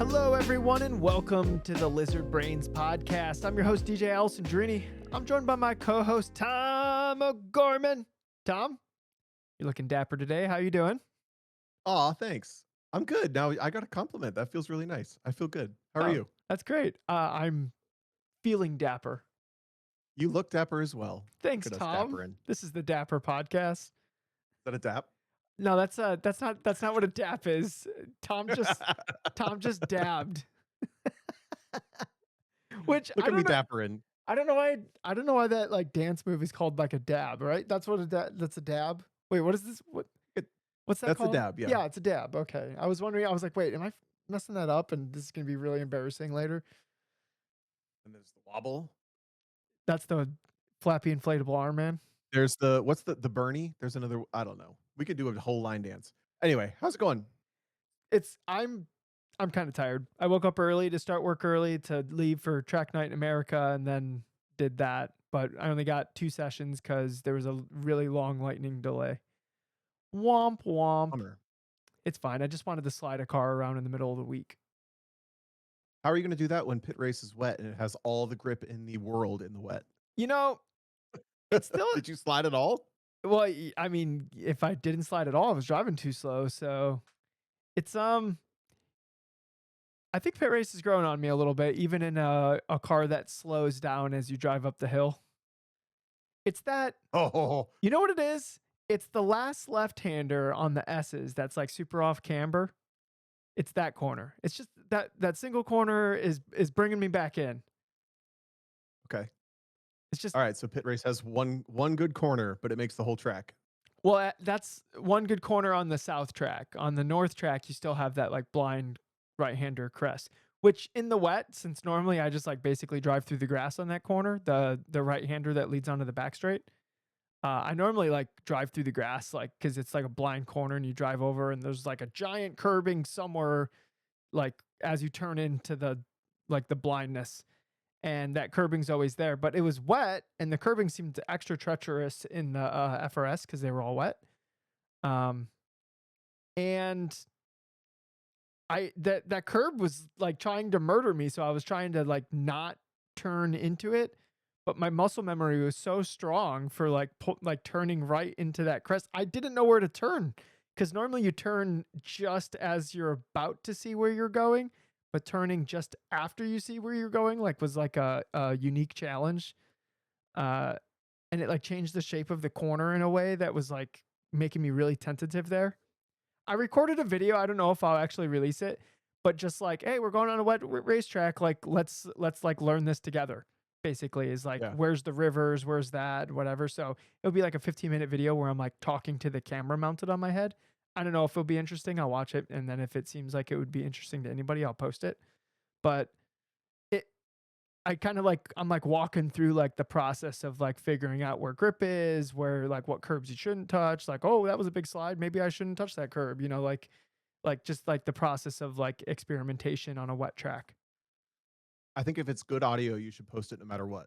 Hello, everyone, and welcome to the Lizard Brains podcast. I'm your host, DJ Alessandrini. I'm joined by my co-host, Tom O'Gorman. Tom, you're looking dapper today. How you doing? Aw, thanks. I'm good. Now I got a compliment. That feels really nice. I feel good. How are Oh, you? that's great. I'm feeling dapper. You look dapper as well. Look Thanks, at us Tom. dappering. Is This is the Dapper podcast. that a dap? No, that's not what a dap is. Tom just Tom just dabbed. Which Look I at me don't know. dappering. I don't know why that like dance move is called like a dab, right? That's what that's a dab. Wait, what is this? It- What's that That's a called? dab, yeah. Yeah, it's a dab. Okay. I was wondering, I was like, wait, am I messing that up? And this is going to be really embarrassing later. And there's the wobble. That's the flappy inflatable arm man. There's what's the Bernie? There's another, I don't know. We could do a whole line dance. Anyway, how's it going? It's, I'm kind of tired. I woke up early to start work early to leave for track night in America and then did that. But I only got 2 sessions because there was a really long lightning delay. Womp womp. Bummer. It's fine. I just wanted to slide a car around in the middle of the week. How are you going to do that when pit race is wet and it has all the grip in the world in the wet? You know, it's still, Did you slide at all? well, I mean, if I didn't slide at all, I was driving too slow. So it's, I think pit race is growing on me a little bit, even in a car that slows down as you drive up the hill. It's that, Oh, you know what it is? It's the last left-hander on the S's that's like super off camber. It's that corner. It's just that single corner is bringing me back in. okay. It's just, All right. So pit race has one good corner, but it makes the whole track. well, that's one good corner on the south track. On the north track, you still have that like blind right-hander crest, which in the wet, since normally I just like basically drive through the grass on that corner, the right-hander that leads onto the back straight. I normally like drive through the grass, like because it's like a blind corner, and you drive over, and there's like a giant curbing somewhere, like as you turn into the blindness, and that curbing's always there. But it was wet, and the curbing seemed extra treacherous in the FRS because they were all wet. Um, and that curb was like trying to murder me, so I was trying to like not turn into it, but my muscle memory was so strong for like turning right into that crest. I didn't know where to turn because normally you turn just as you're about to see where you're going, but turning just after you see where you're going like was like a unique challenge. Uh, and it like changed the shape of the corner in a way that was like making me really tentative there. I recorded a video. I don't know if I'll actually release it, but just like, hey, we're going on a wet racetrack. Like, let's like learn this together. Basically, is like, Yeah. where's the rivers? Where's that? Whatever. So it'll be like a 15-minute video where I'm like talking to the camera mounted on my head. I don't know if it'll be interesting. I'll watch it, and then if it seems like it would be interesting to anybody, I'll post it. But it I kind of like I'm like walking through like the process of like figuring out where grip is, where like what curbs you shouldn't touch. Like, oh, that was a big slide. Maybe I shouldn't touch that curb. Like just like the process of like experimentation on a wet track. I think if it's good audio, you should post it no matter what.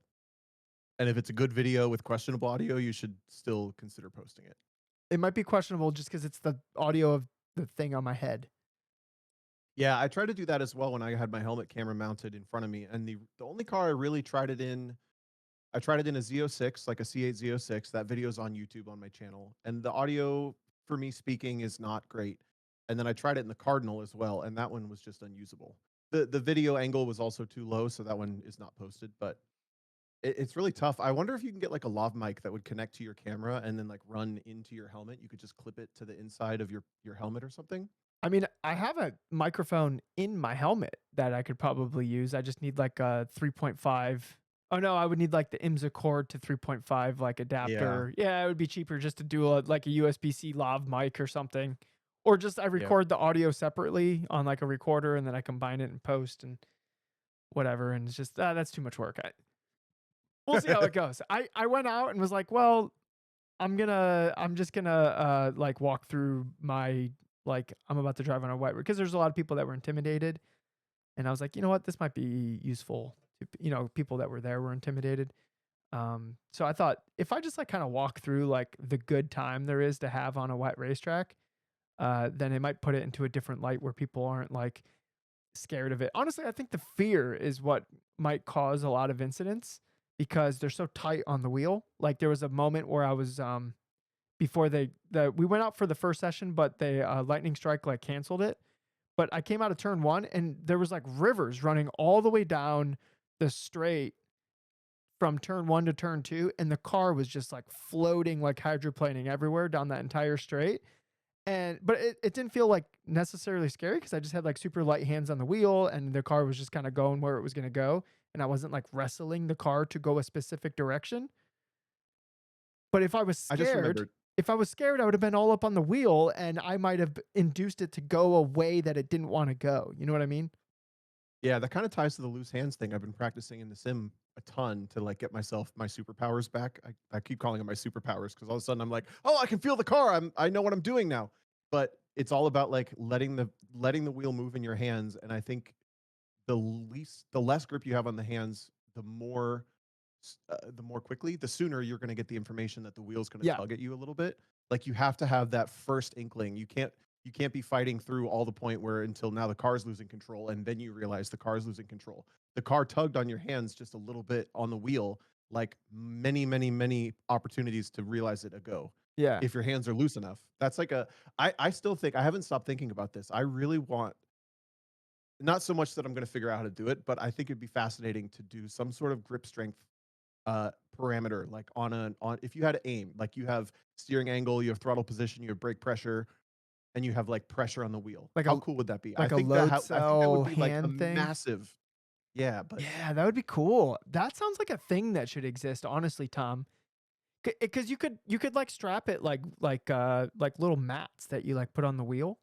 And if it's a good video with questionable audio, you should still consider posting it. It might be questionable just because it's the audio of the thing on my head. Yeah, I tried to do that as well when I had my helmet camera mounted in front of me. And the only car I really tried it in, I tried it in a Z06, like a C8 Z06. That video's on YouTube on my channel. And the audio for me speaking is not great. And then I tried it in the Cardinal as well, and that one was just unusable. The video angle was also too low, so that one is not posted. But it's really tough. I wonder if you can get like a lav mic that would connect to your camera and then like run into your helmet. You could just clip it to the inside of your helmet or something. I mean, I have a microphone in my helmet that I could probably use. I just need like a 3.5. Oh no, I would need like the IMSA cord to 3.5 like Yeah. adapter. Yeah, it would be cheaper just to do like a USB-C lav mic or something. Or just I Yeah. record the audio separately on like a recorder and then I combine it in post and whatever. And it's just that's too much work. We'll see how it goes. I went out and was like, well, I'm just gonna like walk through my like I'm about to drive on a wet road because there's a lot of people that were intimidated, and I was like, you know what, this might be useful to people that were there were intimidated. So I thought if I just like kind of walk through like the good time there is to have on a wet racetrack, then it might put it into a different light where people aren't like scared of it. Honestly, I think the fear is what might cause a lot of incidents because they're so tight on the wheel. Like there was a moment where I was before we went out for the first session, but they lightning strike like canceled it. But I came out of turn 1 and there was like rivers running all the way down the straight from turn 1 to turn 2 and the car was just like floating like hydroplaning everywhere down that entire straight. And but it didn't feel like necessarily scary because I just had like super light hands on the wheel and the car was just kind of going where it was going to go and I wasn't like wrestling the car to go a specific direction. But I just remembered. if I was scared, I would have been all up on the wheel and I might have induced it to go a way that it didn't want to go. You know what I mean? Yeah, that kind of ties to the loose hands thing. I've been practicing in the sim a ton to like get myself my superpowers back. I keep calling them my superpowers because all of a sudden I'm like, oh, I can feel the car. I know what I'm doing now. But it's all about like letting the wheel move in your hands. And I think the less grip you have on the hands, the more quickly, the sooner you're going to get the information that the wheel's going to Yeah. tug at you a little bit. Like you have to have that first inkling. You can't be fighting through all the point where until now the car's losing control and then you realize the car's losing control. The car tugged on your hands just a little bit on the wheel, like many opportunities to realize it ago. Yeah. If your hands are loose enough. That's like a I still think I haven't stopped thinking about this. I really want not so much that I'm going to figure out how to do it, but I think it'd be fascinating to do some sort of grip strength parameter like on if you had to aim like you have steering angle, you have throttle position, you have brake pressure, and you have like pressure on the wheel. Like How a cool would that be? like a load I think that would cell be like a hand thing. massive. Yeah, but Yeah, that would be cool. That sounds like a thing that should exist, honestly, Tom. Because you could like strap it like little mats that you like put on the wheel.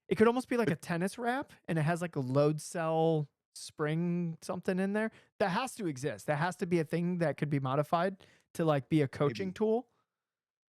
It could almost be like but a tennis wrap, and it has like a load cell spring something in there. That has to exist. That has to be a thing that could be modified to like be a coaching maybe tool.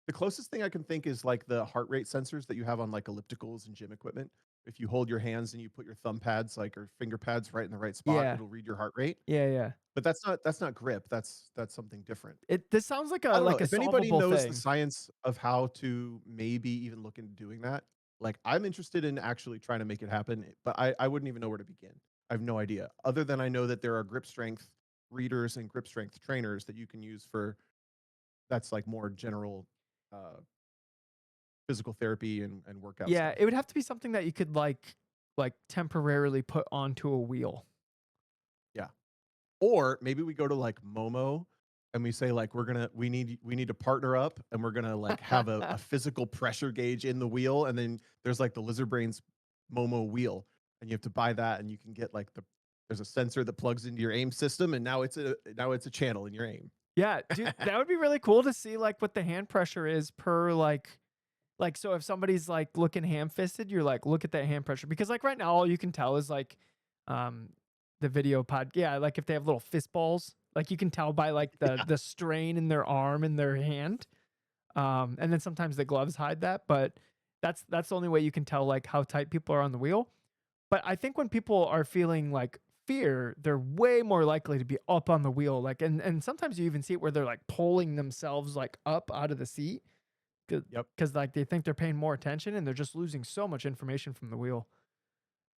the closest thing I can think is like the heart rate sensors that you have on like ellipticals and gym equipment. If you hold your hands and you put your thumb pads like or finger pads right in the right spot, Yeah, it'll read your heart rate. yeah, yeah. But that's not grip. That's something different. It this sounds I don't know. like a If anybody solvable knows the thing. science of how to maybe even look into doing that, like I'm interested in actually trying to make it happen, but I wouldn't even know where to begin. I have no idea. Other than I know that there are grip strength readers and grip strength trainers that you can use for that's like more general uh, physical therapy and workout Yeah, stuff. it would have to be something that you could like temporarily put onto a wheel. Yeah. Or maybe we go to like Momo and we say like we need to partner up and we're gonna like have a physical pressure gauge in the wheel and then there's like the Lizard Brains Momo wheel and you have to buy that and you can get like there's a sensor that plugs into your aim system and now it's a channel in your aim. Yeah, dude, that would be really cool to see like what the hand pressure is per like so if somebody's like looking ham-fisted, you're like, look at that hand pressure. Because like right now all you can tell is like um the video pod yeah, like if they have little fist balls, like you can tell by like Yeah. the strain in their arm and their hand. And then sometimes the gloves hide that, but that's the only way you can tell like how tight people are on the wheel. But I think when people are feeling like fear, they're way more likely to be up on the wheel. Like, and sometimes you even see it where they're like pulling themselves like up out of the seat Yep. because like they think they're paying more attention and they're just losing so much information from the wheel.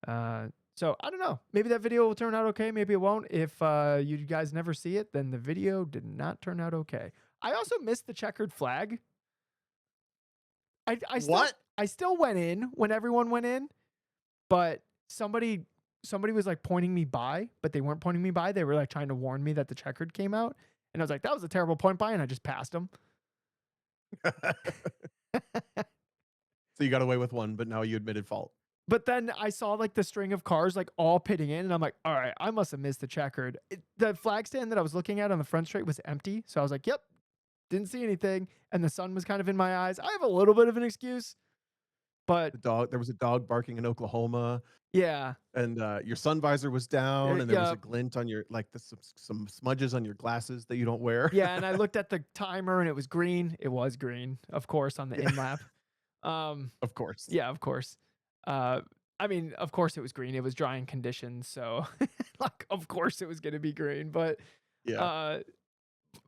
Uh, so I don't know. Maybe that video will turn out okay. Maybe it won't. If you guys never see it, then the video did not turn out okay. I also missed the checkered flag. I still What? I still went in when everyone went in, but somebody was, like, pointing me by, but they weren't pointing me by, they were, like, trying to warn me that the checkered came out, and I was like, "That was a terrible point by," and I just passed them. So you got away with one, but now you admitted fault. But then I saw, like, the string of cars, like, all pitting in, and I'm like, "Alright, I must have missed the checkered." The flag stand that I was looking at on the front straight was empty, so I was like, "Yep, didn't see anything," and the sun was kind of in my eyes. I have a little bit of an excuse, but There was a dog barking in Oklahoma. yeah. And, your sun visor was down, and there was a Yep. glint on your like, some smudges on your glasses that you don't wear. Yeah, and I looked at the timer and it was green. It was green, of course, on the Yeah, in lap. Um, of course. yeah, of course. Uh, I mean, of course it was green. It was drying conditions, so like, of course it was gonna be green. Yeah. Uh,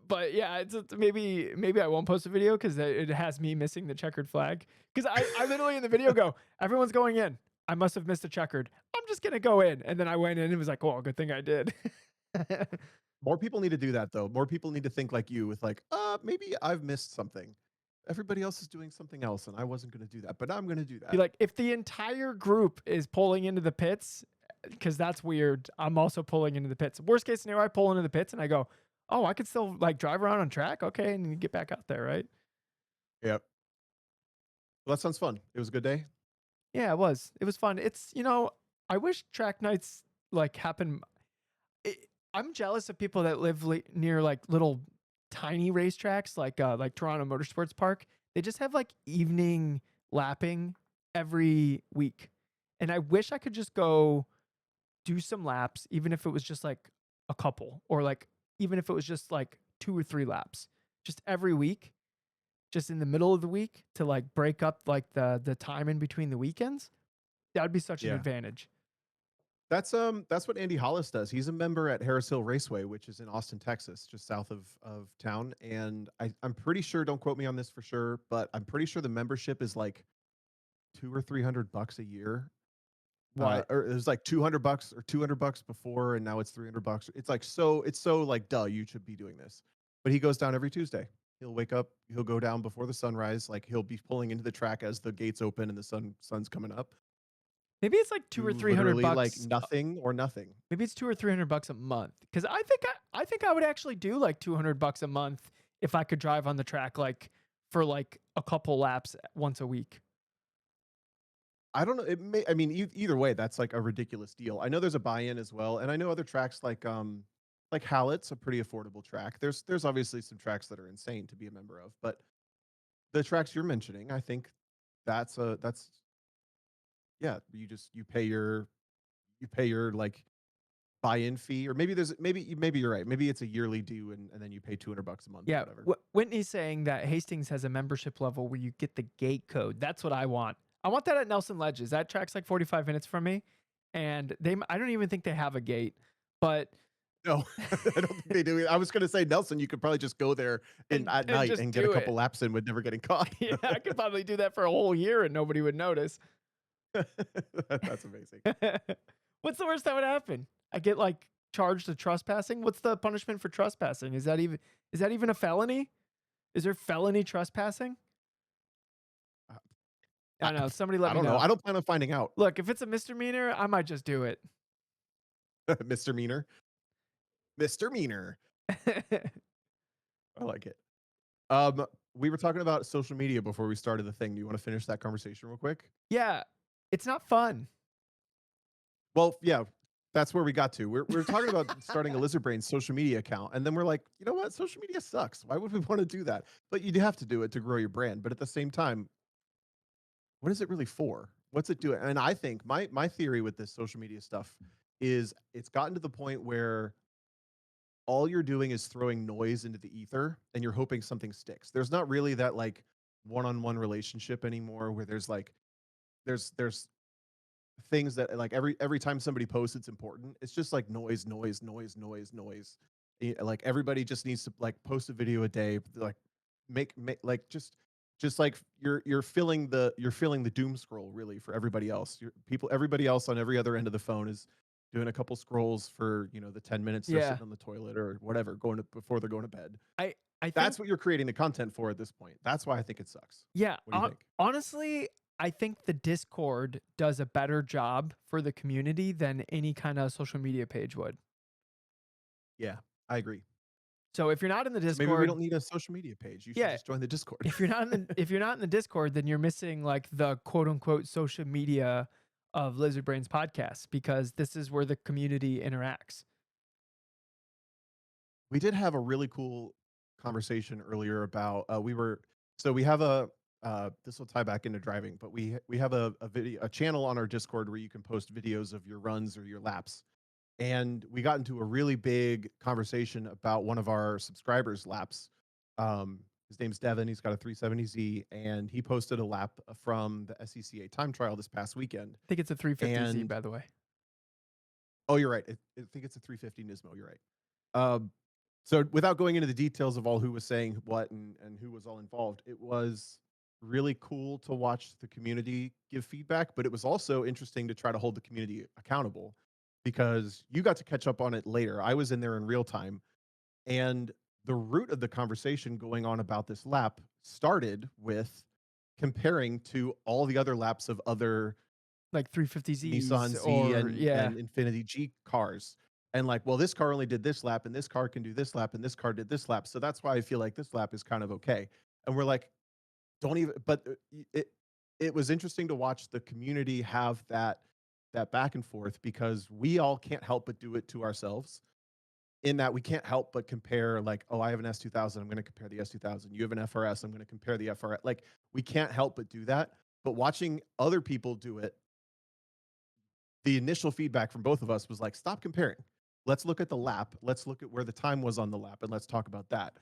but yeah, maybe I won't post a video because it has me missing the checkered flag. Because I literally in the video go, everyone's going in. I must have missed a checkered. I'm just gonna go in. And then I went in and it was like, oh, good thing I did. More people need to do that though. More people need to think like you with like, maybe I've missed something. Everybody else is doing something else and I wasn't going to do that, but I'm going to do Be that. like, if the entire group is pulling into the pits, because that's weird, I'm also pulling into the pits. Worst case scenario, I pull into the pits and I go, oh, I could still like drive around on track. Okay. And you get back out there, right? Yep. Well, that sounds fun. It was a good day. Yeah, it was. It was fun. I wish track nights like happen. I'm jealous of people that live near like little tiny racetracks like Toronto Motorsports Park. They just have like evening lapping every week. And I wish I could just go do some laps, even if it was just like a couple, or like even if it was just like 2 or 3 laps, just every week, just in the middle of the week to like break up like the time in between the weekends. That would be such an Yeah. advantage. That's what Andy Hollis does. He's a member at Harris Hill Raceway, which is in Austin, Texas, just south of town. And I'm pretty sure, don't quote me on this for sure, but I'm pretty sure the membership is like 200 or 300 bucks a year. What? Or it was like $200 or $200 before, and now it's $300. It's so like, duh, you should be doing this. But he goes down every Tuesday. He'll wake up, he'll go down before the sunrise, like he'll be pulling into the track as the gates open and the sun's coming up. Maybe it's like two or Do three hundred literally like bucks. nothing or nothing. Maybe it's 2 or 300 bucks a month. Because I think I would actually do like 200 bucks a month if I could drive on the track like for like a couple laps once a week. I don't know. I mean, either way, that's like a ridiculous deal. I know there's a buy-in as well, and I know other tracks like Hallett's a pretty affordable track. There's obviously some tracks that are insane to be a member of, but the tracks you're mentioning, I think that's yeah. You pay your like buy-in fee, or maybe you're right. Maybe it's a yearly due, and then you pay $200 a month or Yeah, whatever. Whitney's saying that Hastings has a membership level where you get the gate code. That's what I want. I want that at Nelson Ledges. That track's like 45 minutes from me, and I don't even think they have a gate, but No, I don't think they do. I was going to say Nelson, you could probably just go there in at and night just and get a do couple it. laps in with never getting caught. Yeah, I could probably do that for a whole year and nobody would notice. That's amazing. What's the worst that would happen? I get like charged to trespassing. What's the punishment for trespassing? Is that even a felony? Is there felony trespassing? Uh, I I don't know. Somebody let I me don't know. know. I don't plan on finding out. Look, if it's a misdemeanor, I might just do it. Mr. Meaner. Mr. Meaner. I like it. We were talking about social media before we started the thing. Do you want to finish that conversation real quick? Yeah, it's not fun. Well, yeah, that's where we got to. We're talking about starting a Lizard Brain social media account, and then we're like, you know what? Social media sucks. Why would we want to do that? But you do have to do it to grow your brand. But at the same time, what is it really for? What's it doing? And I think my theory with this social media stuff is it's gotten to the point where all you're doing is throwing noise into the ether and you're hoping something sticks. There's not really that like one-on-one relationship anymore where there's things that like every time somebody posts it's important. It's just like noise, noise, noise, noise, noise. Like everybody just needs to like post a video a day, like make like just like you're filling the doom scroll really for everybody else. Everybody else on every other end of the phone is doing a couple scrolls for, the 10 minutes they're Yeah, sitting on the toilet or whatever, going to before they're going to bed. I I think That's what you're creating the content for at this point. That's why I think it sucks. yeah. What do you think? Honestly, I think the Discord does a better job for the community than any kind of social media page would. Yeah, I agree. So if you're not in the So maybe we Discord, don't need a social media page. You should yeah, just join the Discord. if you're not in the Discord, then you're missing like the quote unquote social media of Lizard Brains podcast because this is where the community interacts. We did have a really cool conversation earlier about we were so we have a this will tie back into driving, but we have a channel on our Discord where you can post videos of your runs or your laps. And we got into a really big conversation about one of our subscribers' laps. His name's Devin. He's got a 370Z, and he posted a lap from the SECA time trial this past weekend. I think it's a 350Z, And by the way. oh, you're right. I think it's a 350 Nismo. You're right. Um, so without going into the details of all who was saying what and who was all involved, it was really cool to watch the community give feedback, but it was also interesting to try to hold the community accountable because you got to catch up on it later. I was in there in real time, and the root of the conversation going on about this lap started with comparing to all the other laps of other Like Nissan 350Zs Z or yeah, and Infinity G cars. And like, well, this car only did this lap, and this car can do this lap, and this car did this lap. So that's why I feel like this lap is kind of okay. And we're like, don't even. But it was interesting to watch the community have that back and forth because we all can't help but do it to ourselves. In that we can't help but compare, like, oh, I have an S2000, I'm going to compare the S2000. You have an FRS, I'm going to compare the FRS. Like, we can't help but do that. But watching other people do it, the initial feedback from both of us was like, stop comparing. Let's look at the lap. Let's look at where the time was on the lap and let's talk about that.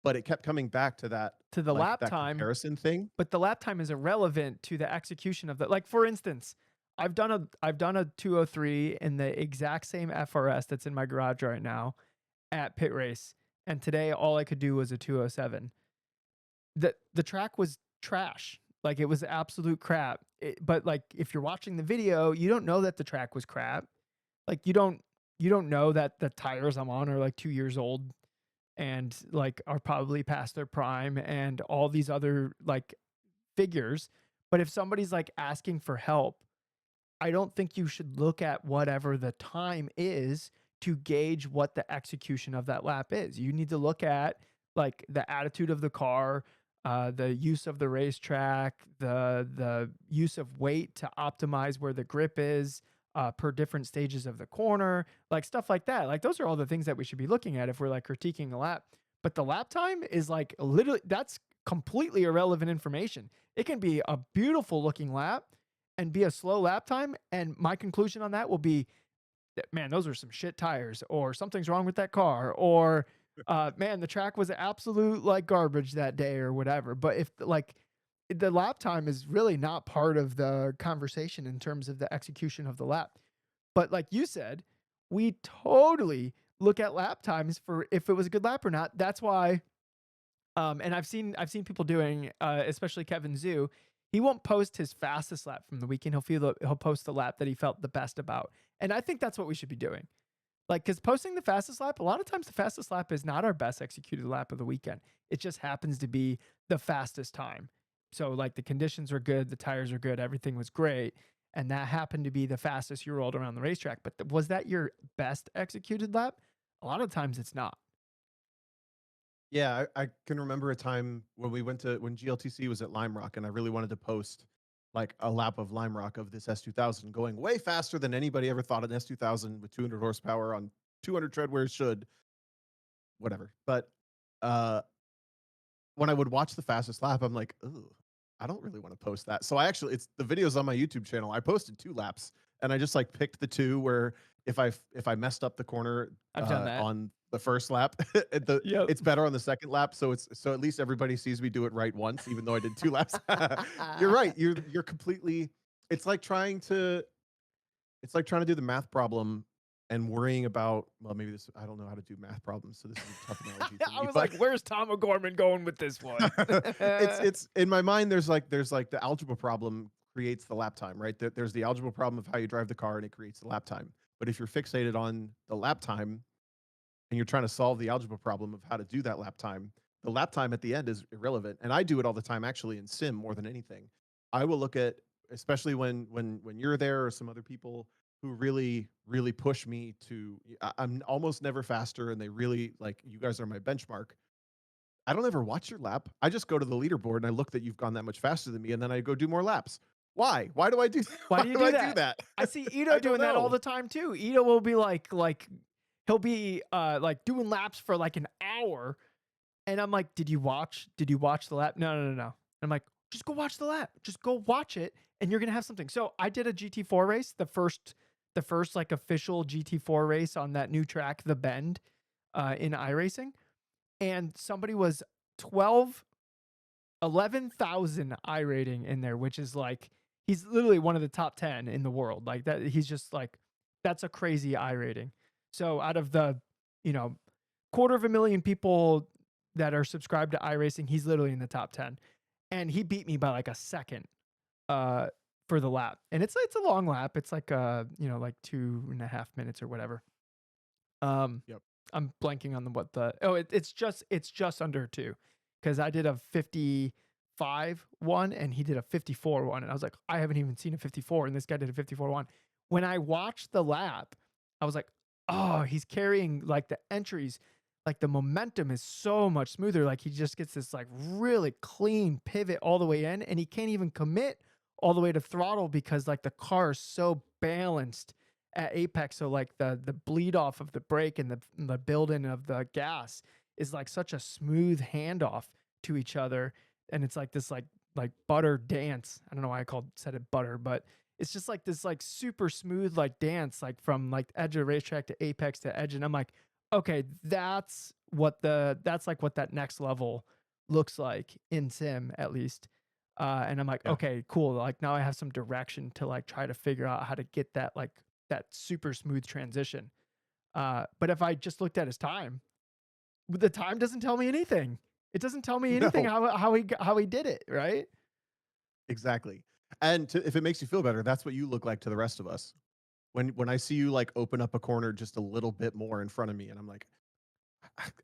But it kept coming back to that, to the like lap that time, comparison thing. but the lap time is irrelevant to the execution of the like for instance, I've done a 203 in the exact same FRS that's in my garage right now at pit race. And today all I could do was a 207. The track was trash. Like it was absolute crap. But like if you're watching the video, you don't know that the track was crap. Like you don't know that the tires I'm on are like 2 years old and like are probably past their prime and all these other like figures. But if somebody's like asking for help, I don't think you should look at whatever the time is to gauge what the execution of that lap is. You need to look at like the attitude of the car, the use of the racetrack, the use of weight to optimize where the grip is per different stages of the corner, like stuff like that. Like those are all the things that we should be looking at if we're like critiquing a lap. But the lap time is like literally that's completely irrelevant information. It can be a beautiful looking lap and be a slow lap time. And my conclusion on that will be that, man, those are some shit tires, or something's wrong with that car, or man, the track was absolute like garbage that day, or whatever. But if like the lap time is really not part of the conversation in terms of the execution of the lap. But like you said, we totally look at lap times for if it was a good lap or not. That's why and I've seen people doing, especially Kevin Zoo. He won't post his fastest lap from the weekend. He'll post the lap that he felt the best about, and I think that's what we should be doing. Like, because posting the fastest lap, a lot of times the fastest lap is not our best executed lap of the weekend. It just happens to be the fastest time. So like the conditions were good, the tires were good, everything was great, and that happened to be the fastest you rolled around the racetrack. But was that your best executed lap? A lot of times it's not. Yeah, I can remember a time when we went to when GLTC was at Lime Rock, and I really wanted to post like a lap of Lime Rock of this S2000 going way faster than anybody ever thought an S2000 with 200 horsepower on 200 treadwear should, whatever. But uh, when I would watch the fastest lap, I'm like, ooh, I don't really want to post that. So I actually, it's the videos on my YouTube channel. I posted two laps, and I just like picked the two where if I messed up the corner I've done that. on the first lap, Yep. it's better on the second lap. So at least everybody sees me do it right once, even though I did two laps. You're right. You're completely. It's like trying to it's like trying to do the math problem and worrying about, well, maybe this, I don't know how to do math problems, so this is a tough analogy for I me, was but like, "Where's Tom O'Gorman going with this one?" it's in my mind. There's like the algebra problem creates the lap time, right? There's the algebra problem of how you drive the car, and it creates the lap time. But if you're fixated on the lap time and you're trying to solve the algebra problem of how to do that lap time, the lap time at the end is irrelevant. And I do it all the time, actually, in sim more than anything. I will look at, especially when you're there or some other people who really push me to. I'm almost never faster, and they really like, you guys are my benchmark. I don't ever watch your lap. I just go to the leaderboard and I look that you've gone that much faster than me, and then I go do more laps. Why? Why do I do? Why Why do you do do I do that? that? I see Ito I don't doing that all know. the time too. Ito will be like he'll be like doing laps for like an hour, and I'm like, "Did you watch the lap?" No, no, no, no. I'm like, "Just go watch the lap. Just go watch it, and you're gonna have something." So I did a GT4 race, the first like official GT4 race on that new track, the Bend, in iRacing, and somebody was 12 11,000 I rating in there, which is like he's literally one of the top 10 in the world. Like that, he's just like that's a crazy I rating. So out of the, you know, quarter of a million people that are subscribed to iRacing, he's literally in the top 10. and he beat me by like a second uh for the lap. And it's a long lap. It's like like 2.5 minutes or whatever. Um, Yep. I'm blanking on the what the oh, it's just under 2 because I did a 55 one and he did a 54 one, and I was like, I haven't even seen a 54, and this guy did a 54 one. When I watched the lap, I was like, oh, he's carrying like the entries, like the momentum is so much smoother. Like he just gets this like really clean pivot all the way in, and he can't even commit all the way to throttle because like the car is so balanced at apex. So like the bleed off of the brake and the build in of the gas is like such a smooth handoff to each other, and it's like this like butter dance. I don't know why I called said it butter, but it's just like this like super smooth like dance like from like edge of racetrack to apex to edge, and I'm like, okay, that's like what that next level looks like in sim at least. And I'm like, Yeah. okay, cool. Like now I have some direction to like try to figure out how to get that like that super smooth transition. But if I just looked at his time, the time doesn't tell me anything. It doesn't tell me anything No, how he did it, right? exactly. And if it makes you feel better, that's what you look like to the rest of us. When I see you like open up a corner just a little bit more in front of me, and I'm like,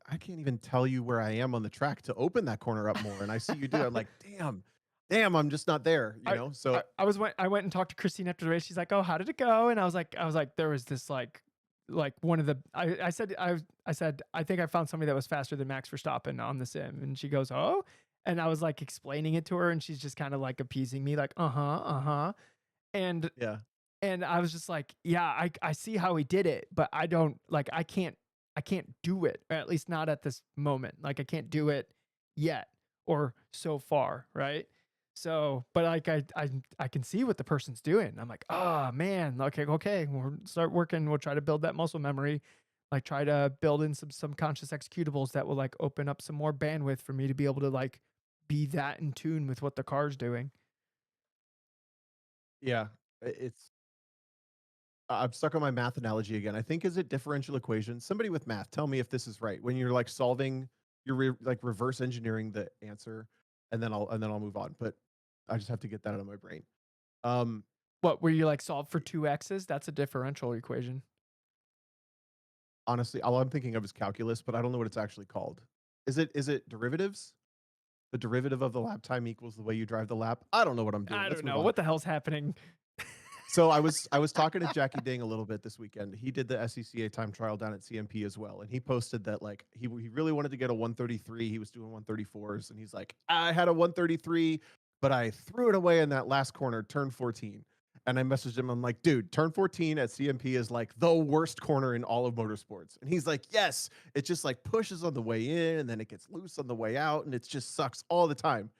I can't even tell you where I am on the track to open that corner up more. And I see you do it. I'm like, damn, I'm just not there, you I know? So I went and talked to Christine after the race. She's like, "Oh, how did it go?" And I was like, there was this like one of the I said I think I found somebody that was faster than Max Verstappen on the sim, and she goes, "Oh," and I was like explaining it to her, and she's just kind of like appeasing me, like, uh huh, and yeah. I was just like, yeah, I see how he did it, but I don't like I can't do it, or at least not at this moment. Like I can't do it yet or so far, right? So, but like I can see what the person's doing. I'm like, oh man, okay, we'll start working. We'll try to build that muscle memory. Like try to build in some subconscious executables that will like open up some more bandwidth for me to be able to like be that in tune with what the car's doing. Yeah. It's I'm stuck on my math analogy again. I think is it differential equation. Somebody with math, tell me if this is right. When you're like solving, like reverse engineering the answer, and then I'll move on. But I just have to get that out of my brain. Um, What, where you like solve for two x's? That's a differential equation. Honestly, all I'm thinking of is calculus, but I don't know what it's actually called. Is it derivatives? The derivative of the lap time equals the way you drive the lap. I don't know what I'm doing. I Let's don't move know on. what the hell's happening. So I was talking to Jackie Ding a little bit this weekend. He did the SCCA time trial down at CMP as well, and he posted that like he really wanted to get a 133. He was doing 134s, and he's like, I had a 133, but I threw it away in that last corner, turn 14. And I messaged him. I'm like, dude, turn 14 at CMP is like the worst corner in all of motorsports. And he's like, yes, it just like pushes on the way in, and then it gets loose on the way out, and it just sucks all the time.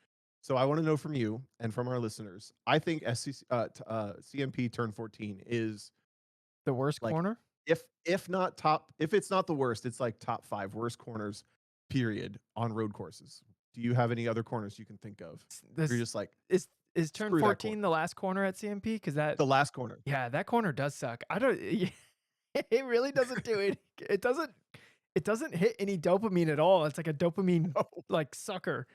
So I want to know from you and from our listeners. I think CMP turn 14 is The worst like corner? if not top, if it's not the worst, it's like top 5 worst corners period on road courses. Do you have any other corners you can think of? You're This just like is turn screw that corner. 14 the last corner at CMP? Because that The last corner. yeah, that corner does suck. I don't it really doesn't do it. It doesn't hit any dopamine at all. It's like a dopamine No. like sucker.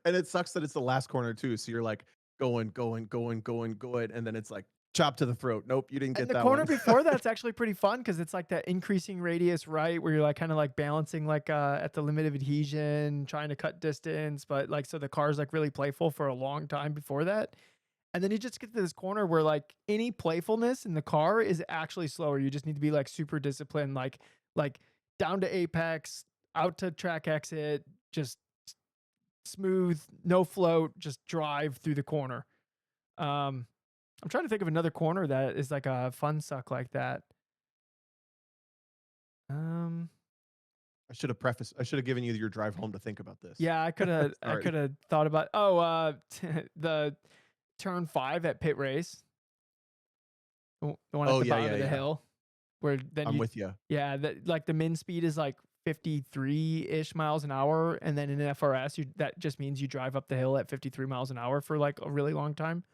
And it sucks that it's the last corner too. So you're like going, and then it's like chop to the throat. Nope, you didn't And get the that corner one. before that's actually pretty fun because it's like that increasing radius, right? Where you're like kind of like balancing like at the limit of adhesion, trying to cut distance, but like so the car's like really playful for a long time before that. And then you just get to this corner where like any playfulness in the car is actually slower. You just need to be like super disciplined, like down to apex, out to track exit, just smooth, no float, just drive through the corner. Um, I'm trying to think of another corner that is like a fun suck like that. Um, I should have given you your drive home to think about this. yeah, I Sorry. could have thought about the turn 5 at pit race, the one at Oh the yeah, bottom yeah, of the yeah. hill, where then I'm you with you. yeah, like the min speed is like 53-ish miles an hour, and then in an FRS, that just means you drive up the hill at 53 miles an hour for like a really long time.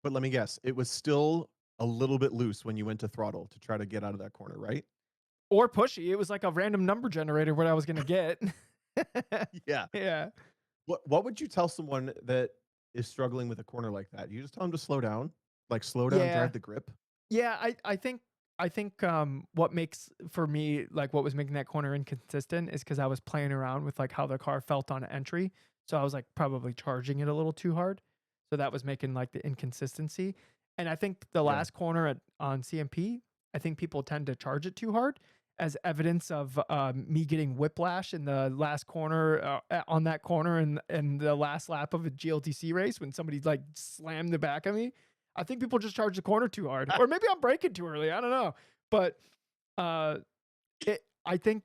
But let me guess, it was still a little bit loose when you went to throttle to try to get out of that corner, right? Or pushy. It was like a random number generator what I was gonna get. Yeah. Yeah. What would you tell someone that is struggling with a corner like that? You just tell them to slow down? Like, slow down, Yeah. drive the grip? Yeah, I think what makes for me like what was making that corner inconsistent is because I was playing around with like how the car felt on entry. So I was like probably charging it a little too hard. So that was making like the inconsistency. And I think the Yeah. last corner on CMP, I think people tend to charge it too hard as evidence of me getting whiplash in the last corner on that corner and the last lap of a GLTC race when somebody like slammed the back of me. I think people just charge the corner too hard, or maybe I'm braking too early. I don't know, but uh, I think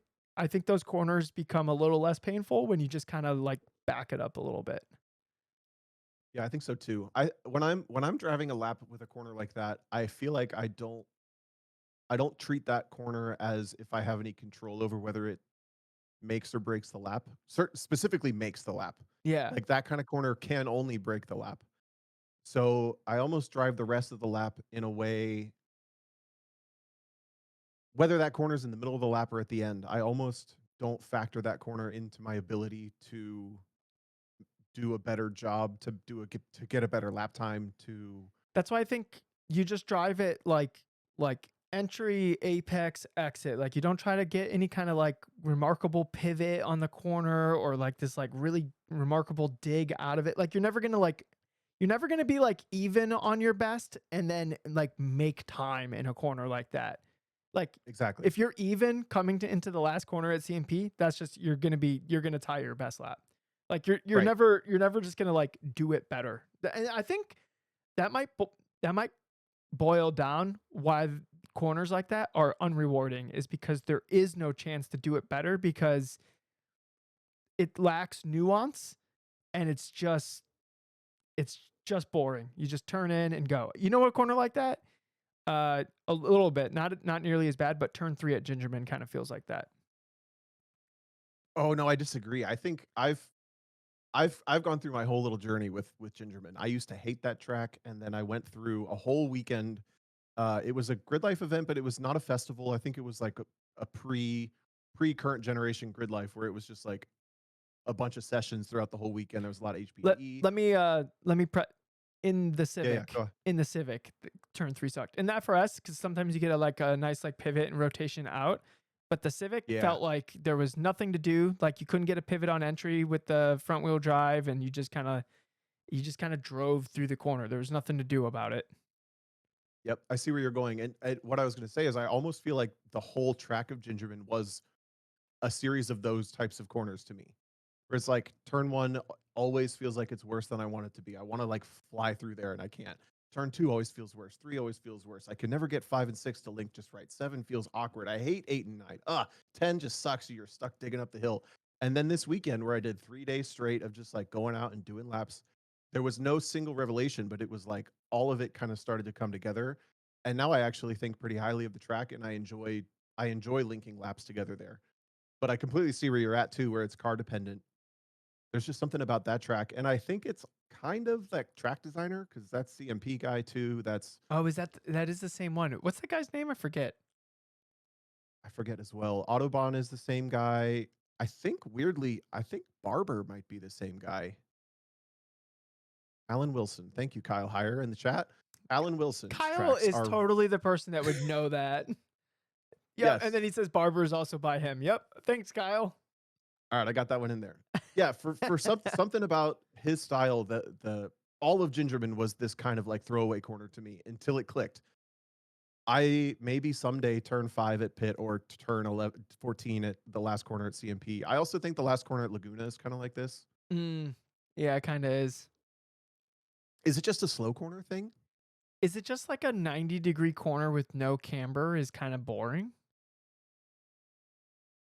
those corners become a little less painful when you just kind of like back it up a little bit. Yeah, I think so too. When I'm driving a lap with a corner like that, I feel like I don't treat that corner as if I have any control over whether it makes or breaks the lap. Specifically makes the lap. Yeah, Like that kind of corner can only break the lap. So I almost drive the rest of the lap in a way, whether that corner's in the middle of the lap or at the end, I almost don't factor that corner into my ability to do a better job, to get a better lap time to that's why I think you just drive it like entry, apex, exit. Like you don't try to get any kind of like remarkable pivot on the corner or like this like really remarkable dig out of it. Like you're never gonna be like even on your best and then like make time in a corner like that. Like exactly. if you're even coming to into the last corner at CMP, that's just you're gonna tie your best lap. Like Right. you're never just gonna like do it better. And I think that might that might boil down why corners like that are unrewarding is because there is no chance to do it better because it lacks nuance and it's just boring. You just turn in and go. You know what a corner like that? A little bit, not nearly as bad, but turn 3 at Gingerman kind of feels like that. Oh, no, I disagree. I think I've gone through my whole little journey with Gingerman. I used to hate that track, and then I went through a whole weekend. It was a grid life event, but it was not a festival. I think it was like a pre current generation grid life where it was just like a bunch of sessions throughout the whole weekend. There was a lot of Let HPE. let me Yeah, yeah, go. in the Civic, turn 3 sucked. And that for us, because sometimes you get like a nice like pivot and rotation out. But the Civic Yeah. felt like there was nothing to do. Like you couldn't get a pivot on entry with the front wheel drive, and you just kind of drove through the corner. There was nothing to do about it. Yep, I see where you're going. And what I was going to say is, I almost feel like the whole track of Gingerman was a series of those types of corners to me, where it's like turn one always feels like it's worse than I want it to be. I want to like fly through there and I can't. Turn two always feels worse. Three always feels worse. I can never get five and six to link just right. Seven feels awkward. I hate eight and nine. 10 just sucks. You're stuck digging up the hill. And then this weekend, where I did 3 days straight of just like going out and doing laps, there was no single revelation, but it was like all of it kind of started to come together. And now I actually think pretty highly of the track, and I enjoy linking laps together there. But I completely see where you're at too, where it's car dependent. There's just something about that track, and I think it's kind of that track designer, because that's CMP guy too. Oh, that is the same one? What's the guy's name? I forget. I forget as well. Autobahn is the same guy. I think Barber might be the same guy. Alan Wilson. Thank you, Kyle Heyer in the chat. Alan Wilson's Kyle tracks is are totally the person that would know that. Yep, and yes. then he says Barber is also by him. Yep, thanks, Kyle. All right, I got that one in there. Yeah, for something about his style, the all of Gingerman was this kind of like throwaway corner to me until it clicked. I maybe someday turn 5 at Pit, or turn 11, 14 at the last corner at CMP. I also think the last corner at Laguna is kind of like this. Mm, yeah, it kind of is. Is it just a slow corner thing? Is it just like a 90-degree corner with no camber is kind of boring?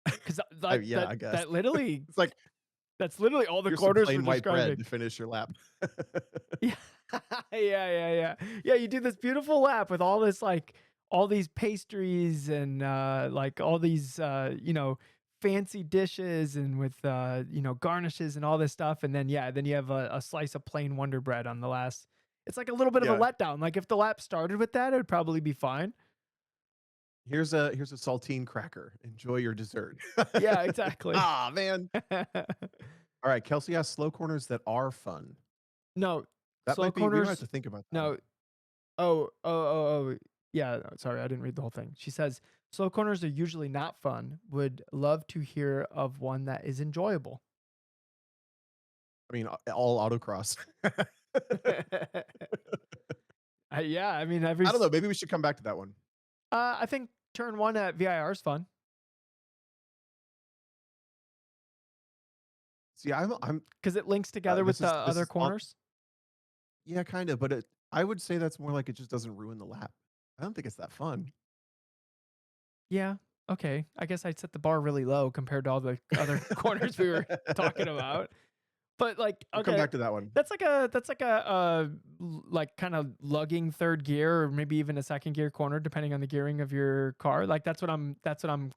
Because like Yeah, I guess. It's like that's literally all the here's some corners we're plain white bread describing. to finish your lap. Yeah. Yeah. Yeah, you do this beautiful lap with all this like all these pastries and like all these fancy dishes and with garnishes and all this stuff and then yeah, then you have a slice of plain Wonder Bread on the last. It's like a little bit of a Yeah. letdown. Like if the lap started with that, it would probably be fine. Here's a saltine cracker. Enjoy your dessert. Yeah, exactly. Ah, man. All right, Kelsey has slow corners that are fun. No, That slow might be we might have corners. to think about that. No. Yeah, sorry, I didn't read the whole thing. She says, "Slow corners are usually not fun. Would love to hear of one that is enjoyable." I mean, all autocross. Yeah, I mean, I don't know, maybe we should come back to that one. I think turn 1 at VIR is fun See, I'm because it links together with the this other is on corners. yeah, kind of, but I would say that's more like it just doesn't ruin the lap. I don't think it's that fun. Yeah, okay. I guess I'd set the bar really low compared to all the other corners we were talking about. But, like, We'll come okay, back to that one. like, kinda lugging 3rd gear or maybe even a 2nd gear corner depending on the gearing of your car. Like, that's what I'm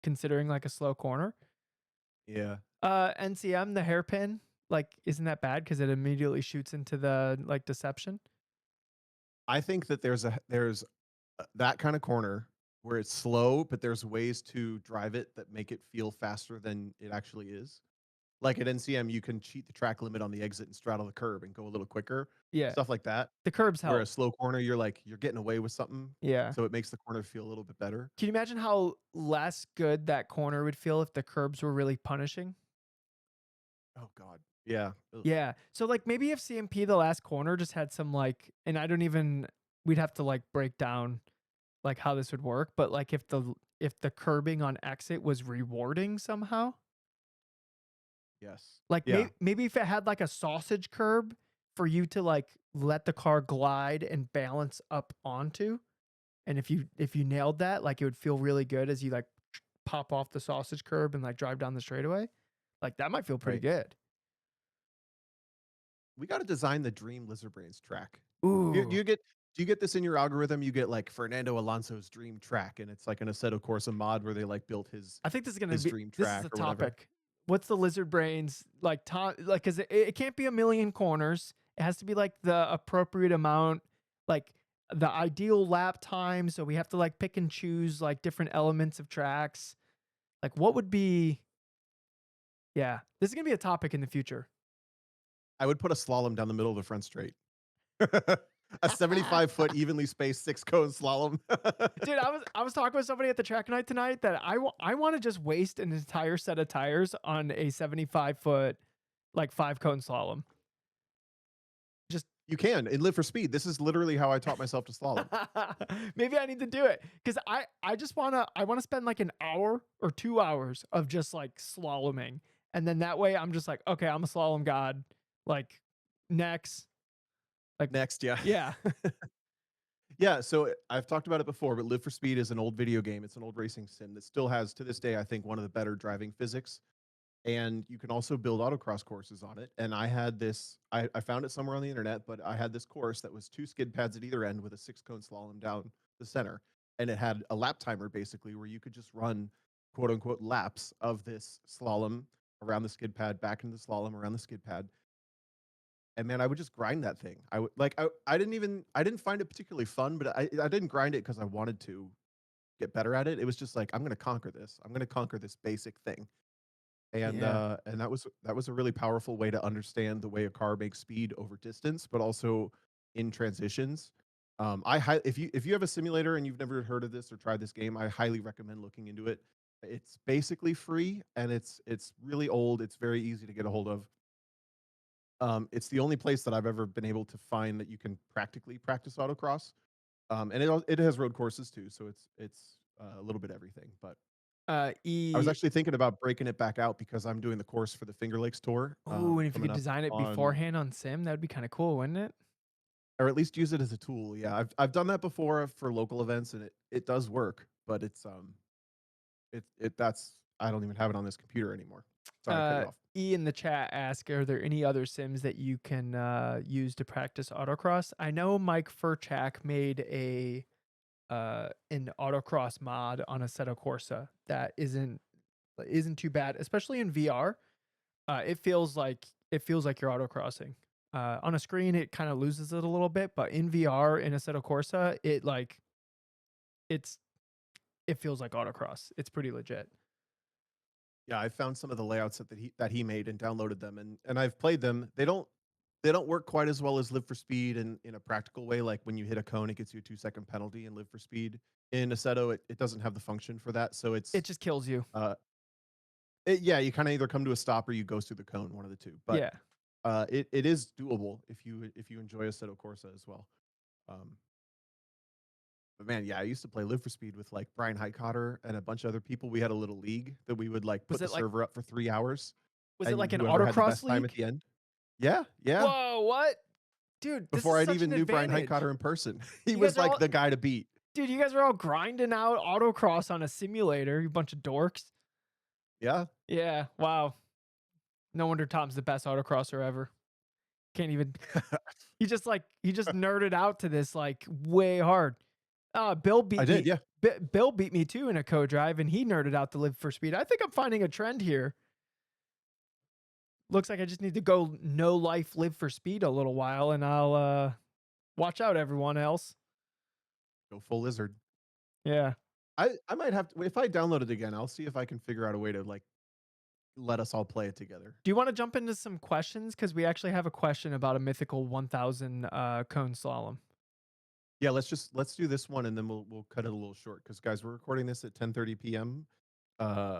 considering, like, a slow corner. Yeah. NCM, the hairpin, like, isn't that bad because it immediately shoots into the, like, deception? I think that there's that kind of corner where it's slow, but there's ways to drive it that make it feel faster than it actually is. Like at NCM, you can cheat the track limit on the exit and straddle the curb and go a little quicker, Yeah, stuff like that. the curbs Where a help. slow corner, you're like you're getting away with something, Yeah. so it makes the corner feel a little bit better. Can you imagine how less good that corner would feel if the curbs were really punishing? Oh god. Yeah. Ugh. Yeah. So, like, maybe if CMP the last corner just had some, like, and I don't even we'd have to, like, break down, like, how this would work, but, like, if the curbing on exit was rewarding somehow, Yes. like, Yeah. maybe if it had, like, a sausage curb for you to, like, let the car glide and balance up onto, and if you nailed that, like, it would feel really good as you, like, pop off the sausage curb and, like, drive down the straightaway. Like, that might feel pretty Right. good. We gotta design the dream Lizard Brains track. Do Ooh. you get this in your algorithm? You get like Fernando Alonso's dream track, and it's like an Assetto Corsa mod where they like built I think this is gonna his be dream this is track a or whatever. topic. What's the lizard brains like? Like, cause it can't be a million corners. It has to be like the appropriate amount, like the ideal lap time. So we have to like pick and choose like different elements of tracks. Like, what would be? Yeah, this is gonna be a topic in the future. I would put a slalom down the middle of the front straight. A 75-foot evenly spaced 6-cone slalom. Dude, I was talking with somebody at the track night tonight that I want to just waste an entire set of tires on a 75-foot like 5 cone slalom. Just You can in Live for Speed. This is literally how I taught myself to slalom. maybe I need to do it because I wanna spend like an hour or 2 hours of just like slaloming, and then that way I'm just like, okay, I'm a slalom god. Like, next, like, Next, yeah. yeah, Yeah, so I've talked about it before, but Live for Speed is an old video game. It's an old racing sim that still has, to this day, I think, one of the better driving physics. And you can also build autocross courses on it. And I had this, I found it somewhere on the internet, but I had this course that was 2 skid pads at either end with a 6-cone slalom down the center. And it had a lap timer basically where you could just run quote unquote laps of this slalom around the skid pad, back into the slalom around the skid pad. And man, I would just grind that thing. I would like I didn't find it particularly fun, but I didn't grind it because I wanted to get better at it. It was just like I'm gonna conquer this. I'm gonna conquer this basic thing. yeah. And that was a really powerful way to understand the way a car makes speed over distance, but also in transitions. If you have a simulator and you've never heard of this or tried this game, I highly recommend looking into it. It's basically free and it's really old. It's very easy to get a hold of. It's the only place that I've ever been able to find that you can practically practice autocross. And it has road courses too, so it's a little bit everything. But I was E actually thinking about breaking it back out because I'm doing the course for the Finger Lakes tour Oh, and if you coming could up design it on, beforehand on Sim, that would be kind of cool, wouldn't it? or at least use it as a tool. Yeah, I've done that before for local events, and it does work, but it that's I don't even have it on this computer anymore. Sorry, I cut you off. E in the chat ask, are there any other sims that you can use to practice autocross? I know Mike Furchak made an autocross mod on Assetto Corsa that isn't too bad, especially in VR. It feels like you're autocrossing. On a screen, it kind of loses it a little bit, but in VR in Assetto Corsa, it's it feels like autocross. It's pretty legit. Yeah, I found some of the layouts that he made and downloaded them, and I've played them. They don't work quite as well as Live for Speed in a practical way. Like when you hit a cone, it gets you a 2-second penalty. In Live for Speed, in Assetto, it doesn't have the function for that. So It just kills you. uh, yeah, you kind of either come to a stop or you go through the cone, one of the two. But Yeah. it is doable if you enjoy Assetto Corsa as well. Um, but man, yeah, I used to play Live for Speed with like Brian Highcotter and a bunch of other people. We had a little league that we would like Was put the it like server up for 3 hours, was it and like an whoever had the autocross best time at league? the end. Yeah, yeah. Whoa, what? Dude, this Before is I'd such an even knew Brian advantage. Highcotter in person, he You guys was are like all the guy to beat. dude, you guys are all grinding out autocross on a simulator, you bunch of dorks. Yeah. Yeah, wow. No wonder Tom's the best autocrosser ever. Can't even he just nerded out to this like way hard. Bill I beat did, me. yeah. Bill beat me too in a co-drive, and he nerded out to Live for Speed. I think I'm finding a trend here. Looks like I just need to go no life Live for Speed a little while, and I'll watch out everyone else. Go full lizard. Yeah. I might have to if I download it again, I'll see if I can figure out a way to, like, let us all play it together. Do you want to jump into some questions? Because we actually have a question about a mythical 1000 cone slalom. Yeah, let's do this one, and then we'll cut it a little short because guys, we're recording this at 10:30 PM.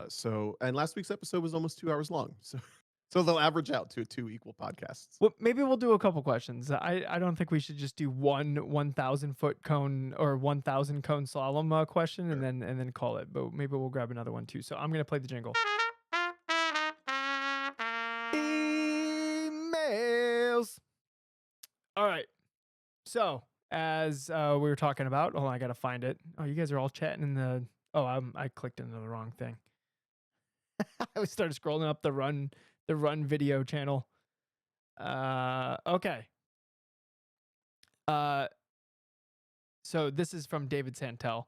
So and last week's episode was almost 2 hours long, so so they'll average out to 2 equal podcasts. Well, maybe we'll do a couple questions. I don't think we should just do one 1000-foot cone or 1000 cone slalom question Sure. and then call it. But maybe we'll grab another one too. So I'm gonna play the jingle. Emails. All right. So as we were talking about, hold on, I gotta find it. Oh, you guys are all chatting in the. Oh, I clicked into the wrong thing. I started scrolling up the run video channel. Okay. Uh, so this is from David Santel.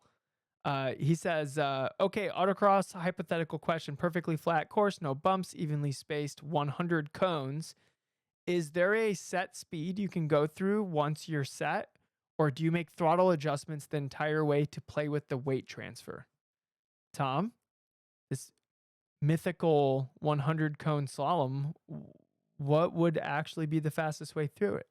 He says, okay, autocross, hypothetical question, perfectly flat course, no bumps, evenly spaced, 100 cones. Is there a set speed you can go through once you're set? Or do you make throttle adjustments the entire way to play with the weight transfer? Tom, this mythical 100 cone slalom, what would actually be the fastest way through it?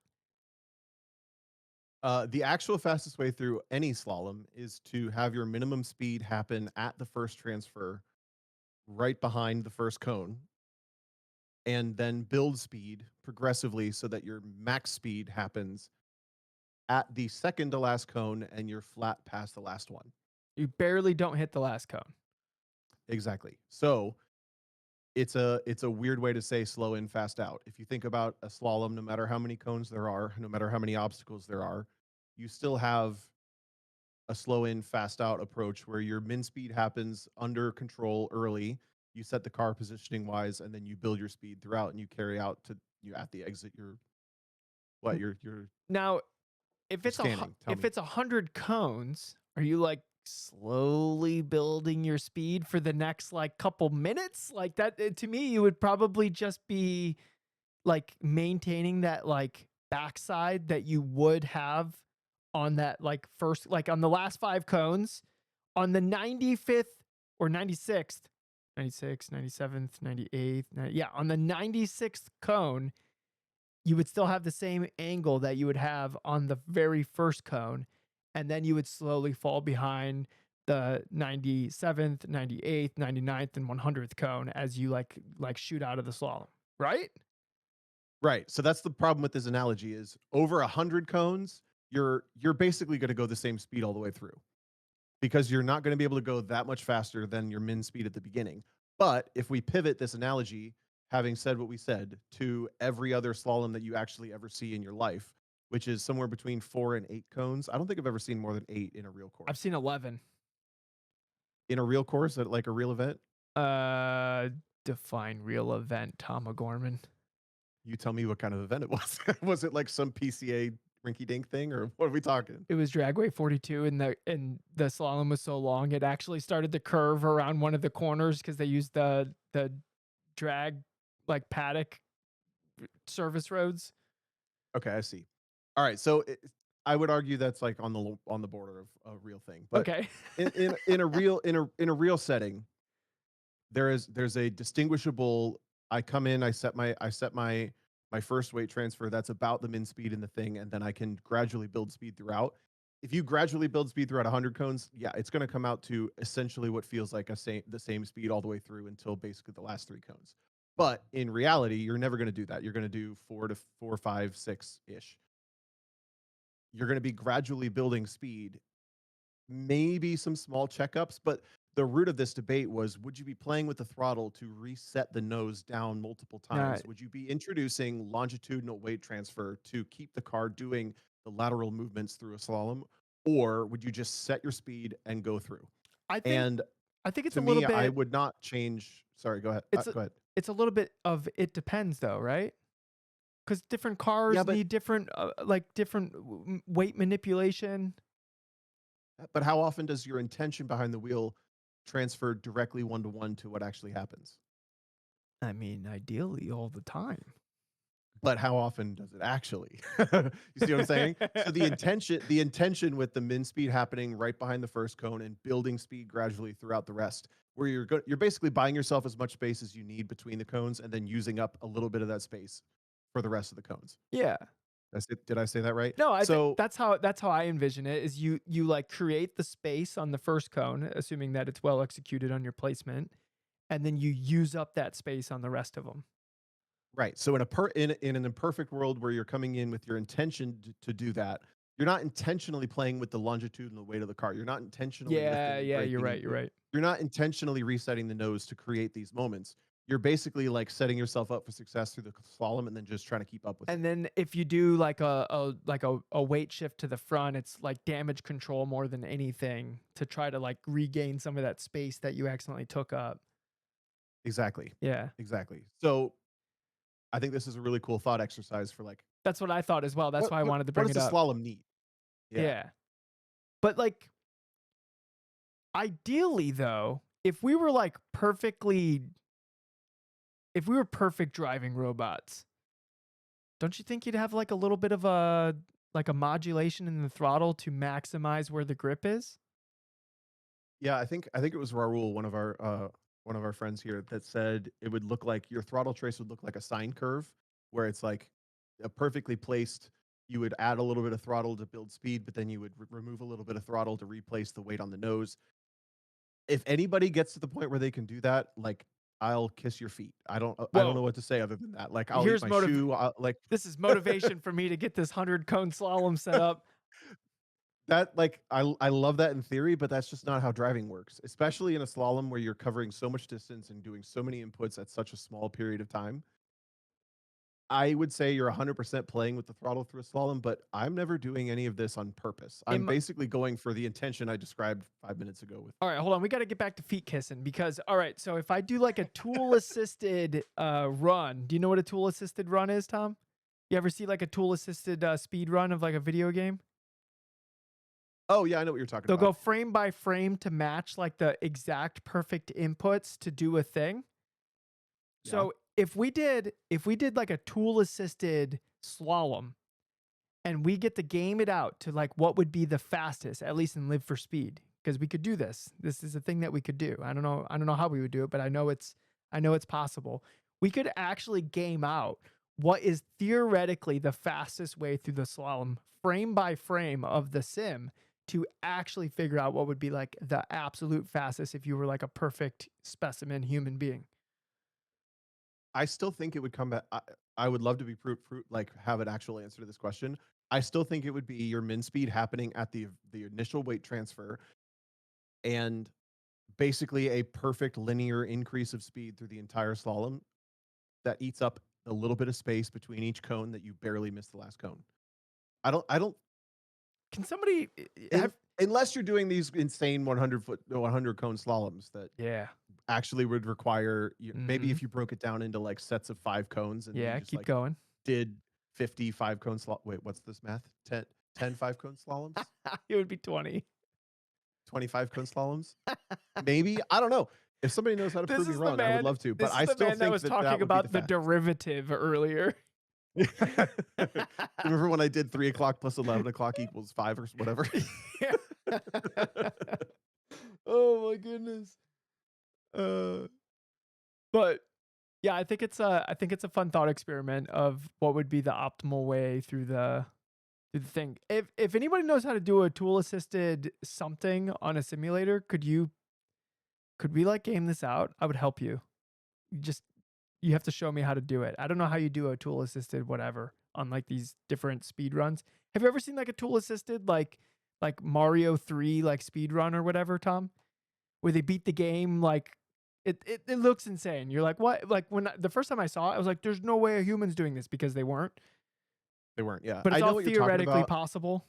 The actual fastest way through any slalom is to have your minimum speed happen at the first transfer, right behind the first cone, and then build speed progressively so that your max speed happens at the second to last cone and you're flat past the last one. You barely don't hit the last cone. Exactly. So it's a weird way to say slow in, fast out. If you think about a slalom, no matter how many cones there are, no matter how many obstacles there are, you still have a slow in, fast out approach where your min speed happens under control early. You set the car positioning wise, and then you build your speed throughout, and you carry out to you at the exit. You're what? N- You're Now, if you're it's scanning. Tell if me. it's 100 cones, are you like slowly building your speed for the next like couple minutes? Like that to me, you would probably just be like maintaining that like backside that you would have on that like first like on the last 5 cones on the 95th or 96th 96th 97th 98th yeah on the 96th cone you would still have the same angle that you would have on the very first cone and then you would slowly fall behind the 97th 98th 99th and 100th cone as you like shoot out of the slalom, right? Right. So that's the problem with this analogy is over 100 cones, you're basically going to go the same speed all the way through because you're not going to be able to go that much faster than your min speed at the beginning. But if we pivot this analogy, having said what we said, to every other slalom that you actually ever see in your life, which is somewhere between 4 and 8 cones. I don't think I've ever seen more than 8 in a real I've course. seen 11. In a real course, at like a real event, Uh, Define real event, Tom O'Gorman. you tell me what kind of event it was. Was it like some PCA rinky dink thing, or what are we talking? It was Dragway 42, and the slalom was so long it actually started to curve around one of the corners because they used the drag like paddock service roads. Okay, I see. All right, so I would argue that's like on the border of a real thing, but Okay. in a real setting, there's a distinguishable. I come in, I set my first weight transfer that's about the min speed in the thing, and then I can gradually build speed throughout. If you gradually build speed throughout 100 cones, yeah, it's going to come out to essentially what feels like the same speed all the way through until basically the last 3 cones. But in reality, you're never going to do that. You're going to do 4 to 4, 5, 6 ish. You're going to be gradually building speed, maybe some small checkups, but the root of this debate was, would you be playing with the throttle to reset the nose down multiple Nah, times? Would you be introducing longitudinal weight transfer to keep the car doing the lateral movements through a slalom? Or would you just set your speed and go through? I think And I think it's to a little me, I bit would not change. Sorry, go ahead. it's a Go ahead. it's a little bit of it depends though, right? Because different Yeah, cars need different, like, different weight manipulation. but how often does your intention behind the wheel transfer directly one to one to what actually happens? I mean, ideally all the time. But how often does it actually? You see what I'm saying? So the intention with the min speed happening right behind the first cone and building speed gradually throughout the rest, where you're basically buying yourself as much space as you need between the cones and then using up a little bit of that space for the rest of the cones. Yeah. Did I say that right? No, I think So that's how I envision it, is you, like, create the space on the first cone, assuming that it's well executed on your placement, and then you use up that space on the rest of them. right. So in an imperfect world where you're coming in with your intention to do that, you're not intentionally playing with the longitudinal weight of the car. You're not intentionally Yeah, lifting and yeah, you're braking, right, you're right. you're not intentionally resetting the nose to create these moments. You're basically like setting yourself up for success through the slalom and then just trying to keep up with it. And then if you do like a weight shift to the front, it's like damage control more than anything to try to like regain some of that space that you accidentally took up. Exactly. Yeah. Exactly. So I think this is a really cool thought exercise for like That's what I thought as well. That's why I wanted to what bring does it the up. slalom need? Yeah. Yeah. But like ideally though, if we were perfect driving robots, don't you think you'd have like a little bit of a modulation in the throttle to maximize where the grip is? Yeah, I think it was Raul, one of our friends here, that said it would look like your throttle trace would look like a sine curve, where it's like a perfectly placed. You would add a little bit of throttle to build speed, but then you would remove a little bit of throttle to replace the weight on the nose. If anybody gets to the point where they can do that, like I'll kiss your feet. I don't know Whoa. what to say other than that. Like I'll eat Here's my motiv shoe. Like This is motivation for me to get this 100 cone slalom set up. that. Like I love that in theory, but that's just not how driving works. Especially in a slalom where you're covering so much distance and doing so many inputs at such a small period of time. I would say you're 100% playing with the throttle through a slalom, but I'm never doing any of this on purpose. I'm In basically going for the intention I described 5 minutes ago with. All right, hold on. We got to get back to feet kissing because all right, so if I do like a tool assisted run, do you know what a tool assisted run is, Tom? You ever see like a tool assisted speed run of like a video game? Oh yeah, I know what you're talking They'll go about. frame by frame to match like the exact perfect inputs to do a thing. Yeah. So if we did like a tool assisted slalom and we get to game it out to like what would be the fastest, at least in Live for Speed, because we could do this. This is a thing that we could do. I don't know how we would do it, but I know it's possible. We could actually game out what is theoretically the fastest way through the slalom, frame by frame of the sim, to actually figure out what would be like the absolute fastest if you were like a perfect specimen human being. I still think it would come back. I would love to be like have an actual answer to this question. I still think it would be your min speed happening at the initial weight transfer and basically a perfect linear increase of speed through the entire slalom that eats up a little bit of space between each cone that you barely missed the last cone. I don't Can somebody in, have unless you're doing these insane 100 cone slaloms that Yeah. actually would require maybe Mhm. if you broke it down into like sets of 5 cones and you Yeah, just keep like going. did 55 cone wait, what's this math? 10 5 cone slaloms? It would be 20. 25 cone slaloms? Maybe, I don't know. If somebody knows how to prove me wrong, I would love to, but This is I the still man that think was that that talking would be the about the fastest. derivative earlier. Remember when I did 3 o'clock plus 11 o'clock equals 5 or whatever? Yeah. Oh my goodness. But yeah, I think it's a fun thought experiment of what would be the optimal way through the thing. If anybody knows how to do a tool assisted something on a simulator, could we like game this out? I would help you. Just you have to show me how to do it. I don't know how you do a tool assisted whatever on like these different speed runs. Have you ever seen like a tool assisted like Mario 3 like speed run or whatever, Tom? Where they beat the game like it looks insane. You're like, "What?" Like the first time I saw it, I was like, "There's no way a human's doing this," because they weren't. They weren't. Yeah, But I it's all know what you're talking theoretically about. possible.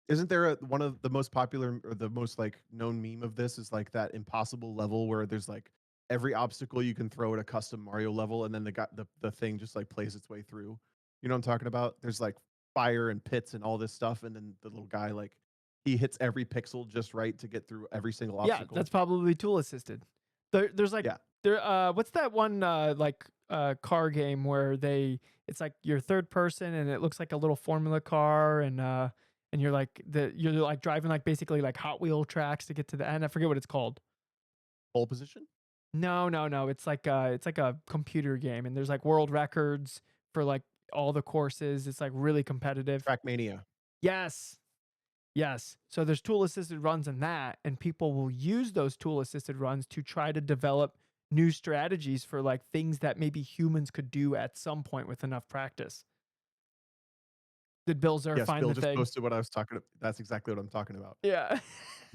Isn't there one of the most popular or the most like known meme of this is like that impossible level where there's like every obstacle you can throw at a custom Mario level, and then the thing just like plays its way through. You know what I'm talking about? There's like fire and pits and all this stuff, and then the little guy like he hits every pixel just right to get through every single Yeah, obstacle. that's probably tool assisted. There's like Yeah, what's that one car game where it's like you're third person and it looks like a little formula car and you're like driving like basically like Hot Wheel tracks to get to the end. I forget what it's called. pole position, No, no, no. It's like a computer game and there's like world records for like all the courses. It's like really competitive. Trackmania. Yes. Yes. So there's tool assisted runs in that, and people will use those tool assisted runs to try to develop new strategies for like things that maybe humans could do at some point with enough practice. Did Bill Zerr Yes, find Bill the just thing? posted what I was talking. That's exactly what I'm talking about. Yeah.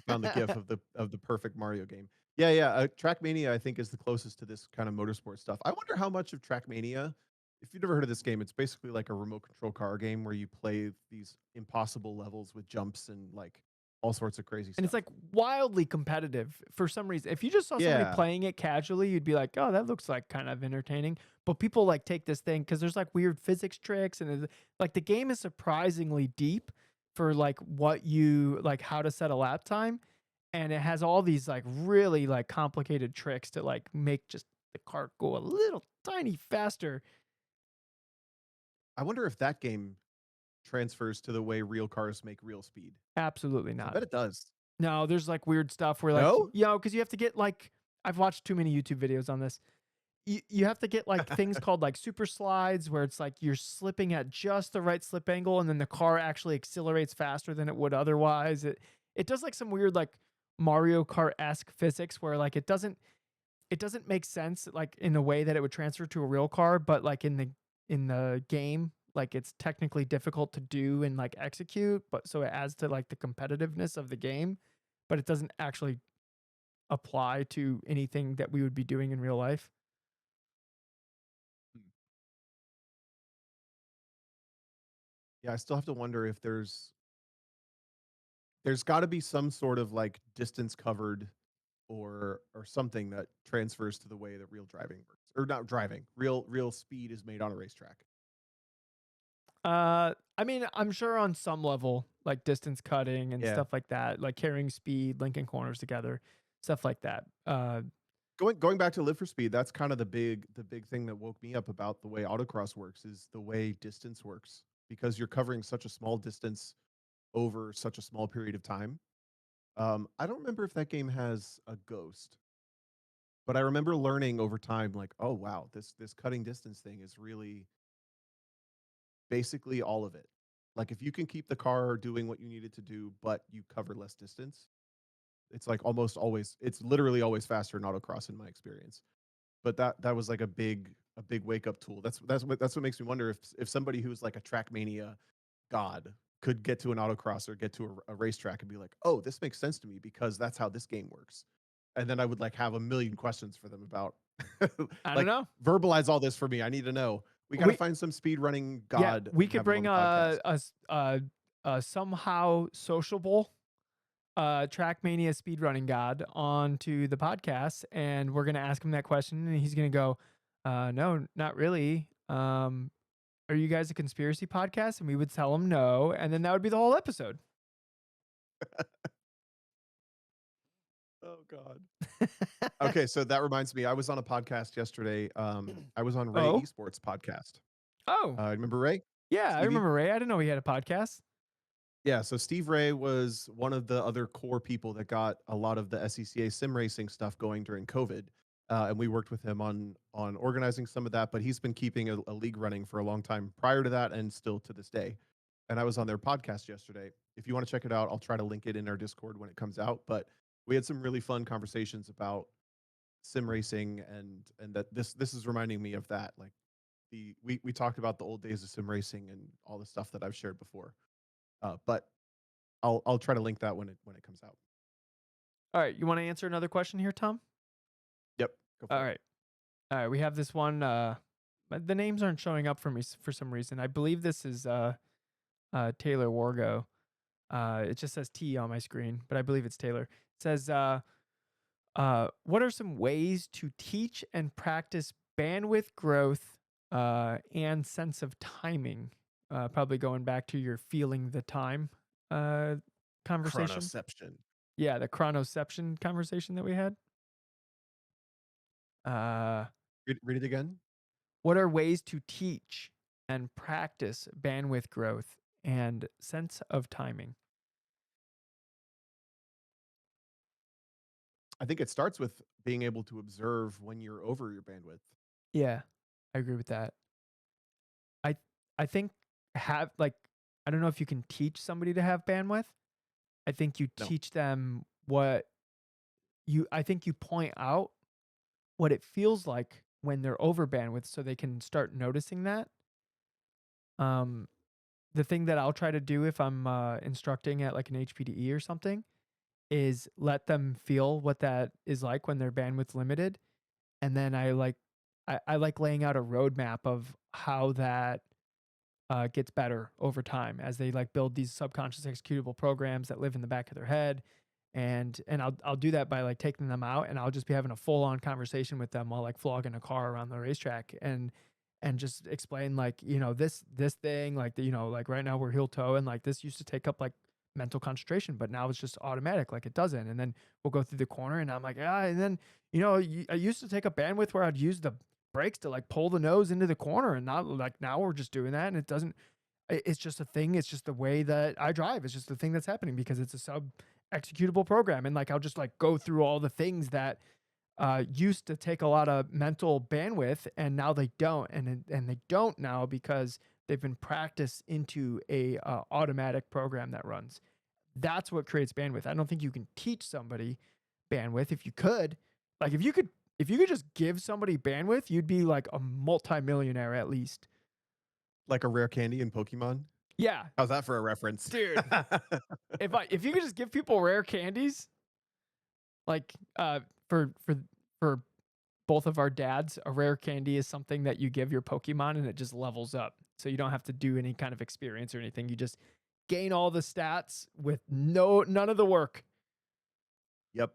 Found the gif of the perfect Mario game. Yeah, yeah, Trackmania, I think, is the closest to this kind of motorsport stuff. I wonder how much of Trackmania if you've never heard of this game, it's basically like a remote control car game where you play these impossible levels with jumps and, like, all sorts of crazy And it's stuff. like wildly competitive for some reason. If you just saw somebody Yeah. playing it casually, you'd be like, "Oh, that looks like kind of entertaining." But people like take this thing because there's like weird physics tricks and like the game is surprisingly deep for like what you like how to set a lap time, and it has all these like really like complicated tricks to like make just the car go a little tiny faster. I wonder if that game transfers to the way real cars make real speed. Absolutely 'Cause I not. bet it does. No, there's like weird stuff where like No? because you have to get like I've watched too many YouTube videos on this. You have to get like things called like super slides where it's like you're slipping at just the right slip angle and then the car actually accelerates faster than it would otherwise. It does like some weird like Mario Kart-esque physics where like it doesn't make sense like in a way that it would transfer to a real car, but like in the game, like it's technically difficult to do and like execute, but so it adds to like the competitiveness of the game, but it doesn't actually apply to anything that we would be doing in real life. Hmm. Yeah, I still have to wonder if there's gotta be some sort of, like, distance covered or something that transfers to the way that real driving works. Or not driving, real speed is made on a racetrack. I mean, I'm sure on some level, like distance cutting and Yeah. stuff like that, like carrying speed, linking corners together, stuff like that. Going back to Live for Speed, that's kind of the big thing that woke me up about the way autocross works is the way distance works, because you're covering such a small distance over such a small period of time. I don't remember if that game has a ghost, but I remember learning over time, like, oh wow, this cutting distance thing is really basically all of it. Like if you can keep the car doing what you need it to do, but you cover less distance, it's like almost always, it's literally always faster in autocross in my experience. But that was like a big wake up tool. That's what makes me wonder if somebody who's like a Trackmania god could get to an autocross or get to a racetrack and be like, oh, this makes sense to me because that's how this game works. And then I would like have a million questions for them about I don't like know. verbalize all this for me. I need to know. We got to We find some speed running Yeah, god we and could have him on bring the podcast. a somehow sociable Trackmania speedrunning god onto the podcast, and we're gonna ask him that question, and he's gonna go, "No, not really. Are you guys a conspiracy podcast?" And we would tell him no, and then that would be the whole episode. Oh God. Okay, so that reminds me, I was on a podcast yesterday. I was on Ray Oh, Esports podcast. oh, Remember Ray? yeah, I Stevie? remember Ray. I didn't know he had a podcast. Yeah, so Steve Ray was one of the other core people that got a lot of the SCCA sim racing stuff going during COVID. and we worked with him on organizing some of that. But he's been keeping a league running for a long time prior to that, and still to this day. And I was on their podcast yesterday. If you want to check it out, I'll try to link it in our Discord when it comes out. But we had some really fun conversations about sim racing, and that this is reminding me of that. Like we talked about the old days of sim racing and all the stuff that I've shared before. But I'll try to link that when it comes out. All right, you want to answer another question here, Tom? Yep, go All for it. right. All right, we have this one but the names aren't showing up for me for some reason. I believe this is Taylor Wargo. It just says T on my screen, but I believe it's Taylor. It says what are some ways to teach and practice bandwidth growth and sense of timing? Probably going back to your feeling the time uh, conversation. Chronoception. Yeah, the chronoception conversation that we had. Uh, Read it again. what are ways to teach and practice bandwidth growth and sense of timing? I think it starts with being able to observe when you're over your bandwidth. Yeah, I agree with that. I I think have like I don't know if you can teach somebody to have bandwidth. I think you No, teach them what I think you point out what it feels like when they're over bandwidth so they can start noticing that. Um the thing that I'll try to do if I'm instructing at like an HPDE or something is let them feel what that is like when they're bandwidth limited, and then I like laying out a roadmap of how that gets better over time as they like build these subconscious executable programs that live in the back of their head. And I'll do that by like taking them out, and I'll just be having a full on conversation with them while like flogging a car around the racetrack, and just explain like, this thing like like right now we're heel toe, and like this used to take up like mental concentration, but now it's just automatic, like it doesn't. And then we'll go through the corner and I'm like, and then I used to take up bandwidth where I'd use the brakes to like pull the nose into the corner, and not like now we're just doing that, and it doesn't it's just a thing. It's just the way that I drive. It's just the thing that's happening because it's a sub executable program. And like I'll just like go through all the things that used to take a lot of mental bandwidth, and now they don't, and they don't now because they've been practiced into a automatic program that runs. That's what creates bandwidth. I don't think you can teach somebody bandwidth. If you could, like if you could just give somebody bandwidth, you'd be like a multimillionaire at least. like a rare candy in Pokemon. Yeah, How's that for a reference? dude. If you could just give people rare candies, like for both of our dads, a rare candy is something that you give your Pokemon and it just levels up. So you don't have to do any kind of experience or anything. You just gain all the stats with none of the work. Yep.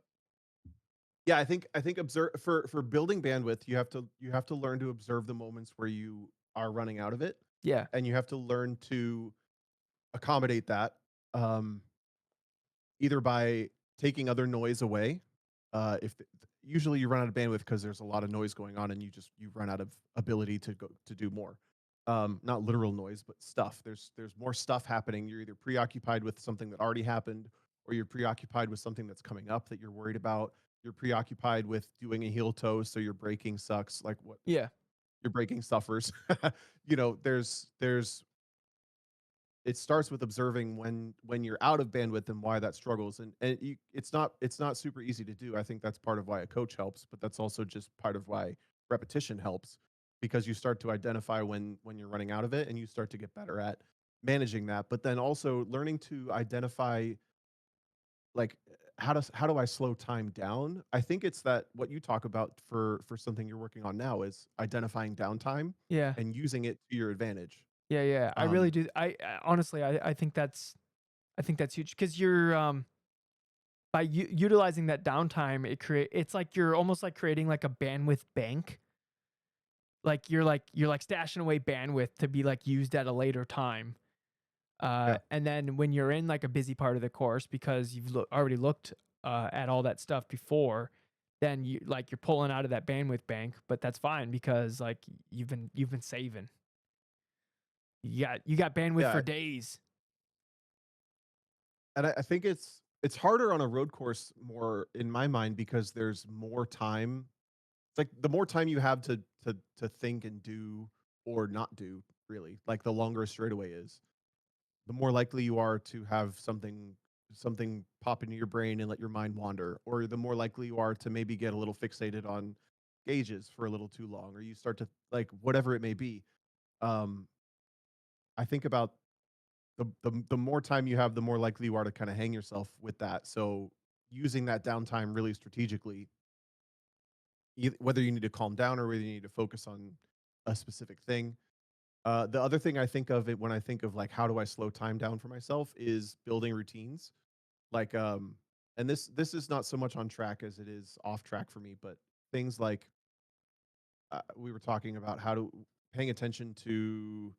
Yeah, I think observe for building bandwidth, you have to learn to observe the moments where you are running out of it, Yeah. and you have to learn to accommodate that, um, either by taking other noise away. If usually you run out of bandwidth because there's a lot of noise going on, and you run out of ability to go to do more. Not literal noise, but stuff. There's more stuff happening. You're either preoccupied with something that already happened, or you're preoccupied with something that's coming up that you're worried about. You're preoccupied with doing a heel toe, so your braking sucks. Like what Yeah. your braking suffers. There's it starts with observing when you're out of bandwidth and why that struggles, and it's not super easy to do. I think that's part of why a coach helps, but that's also just part of why repetition helps, because you start to identify when you're running out of it, and you start to get better at managing that. But then also learning to identify, like, how do I slow time down. I think it's that what you talk about for something you're working on now is identifying downtime Yeah. and using it to your advantage. Yeah. Yeah. I really um do. I honestly, I think that's huge because you're by utilizing that downtime, it's like you're almost like creating like a bandwidth bank. Like you're like stashing away bandwidth to be like used at a later time. yeah. And then when you're in like a busy part of the course because you've already looked at all that stuff before, then you're pulling out of that bandwidth bank, but that's fine because like you've been saving. You got bandwidth for Yeah, days. and I think it's harder on a road course, more in my mind, because there's more time It's like the more time you have to think and do or not do, really, like the longer a straightaway is, the more likely you are to have something pop into your brain and let your mind wander, or the more likely you are to maybe get a little fixated on gauges for a little too long, or you start to like whatever it may be. Um, I think about the more time you have, the more likely you are to kind of hang yourself with that. So using that downtime really strategically, whether you need to calm down or whether you need to focus on a specific thing. The other thing I think of it when I think of like how do I slow time down for myself is building routines. Like and this is not so much on track as it is off track for me, but things like we were talking about how to paying attention to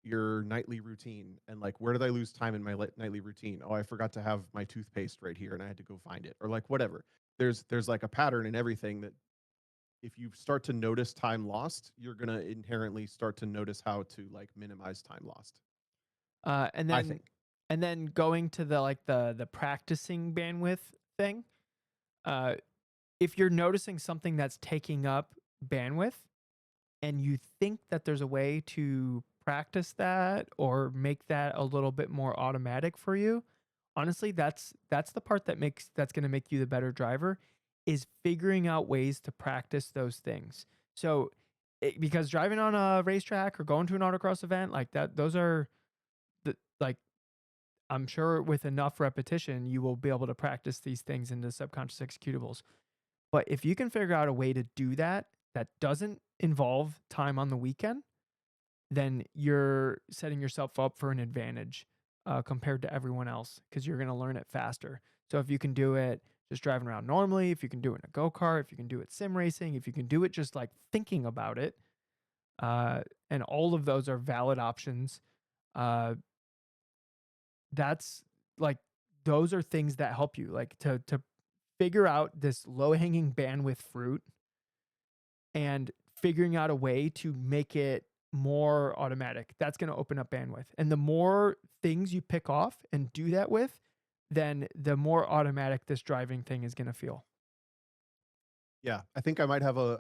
your nightly routine and like where did I lose time in my nightly routine? Oh, I forgot to have my toothpaste right here and I had to go find it or like whatever. There's like a pattern in everything that if you start to notice time lost, you're going to inherently start to notice how to like minimize time lost. Uh, and I then think. and then going to the practicing bandwidth thing, uh, if you're noticing something that's taking up bandwidth and you think that there's a way to practice that or make that a little bit more automatic for you, honestly, that's the part that's going to make you the better driver is figuring out ways to practice those things. So, because driving on a racetrack or going to an autocross event like that, those are like I'm sure with enough repetition, you will be able to practice these things into subconscious executables. But if you can figure out a way to do that that doesn't involve time on the weekend, then you're setting yourself up for an advantage compared to everyone else because you're going to learn it faster. So if you can do it just driving around normally, if you can do it in a go kart, if you can do it sim racing, if you can do it just like thinking about it, and all of those are valid options. Uh, that's like those are things that help you like to figure out this low hanging bandwidth fruit and figuring out a way to make it more automatic. That's going to open up bandwidth. And the more things you pick off and do that with, then the more automatic this driving thing is going to feel. Yeah, I think I might have a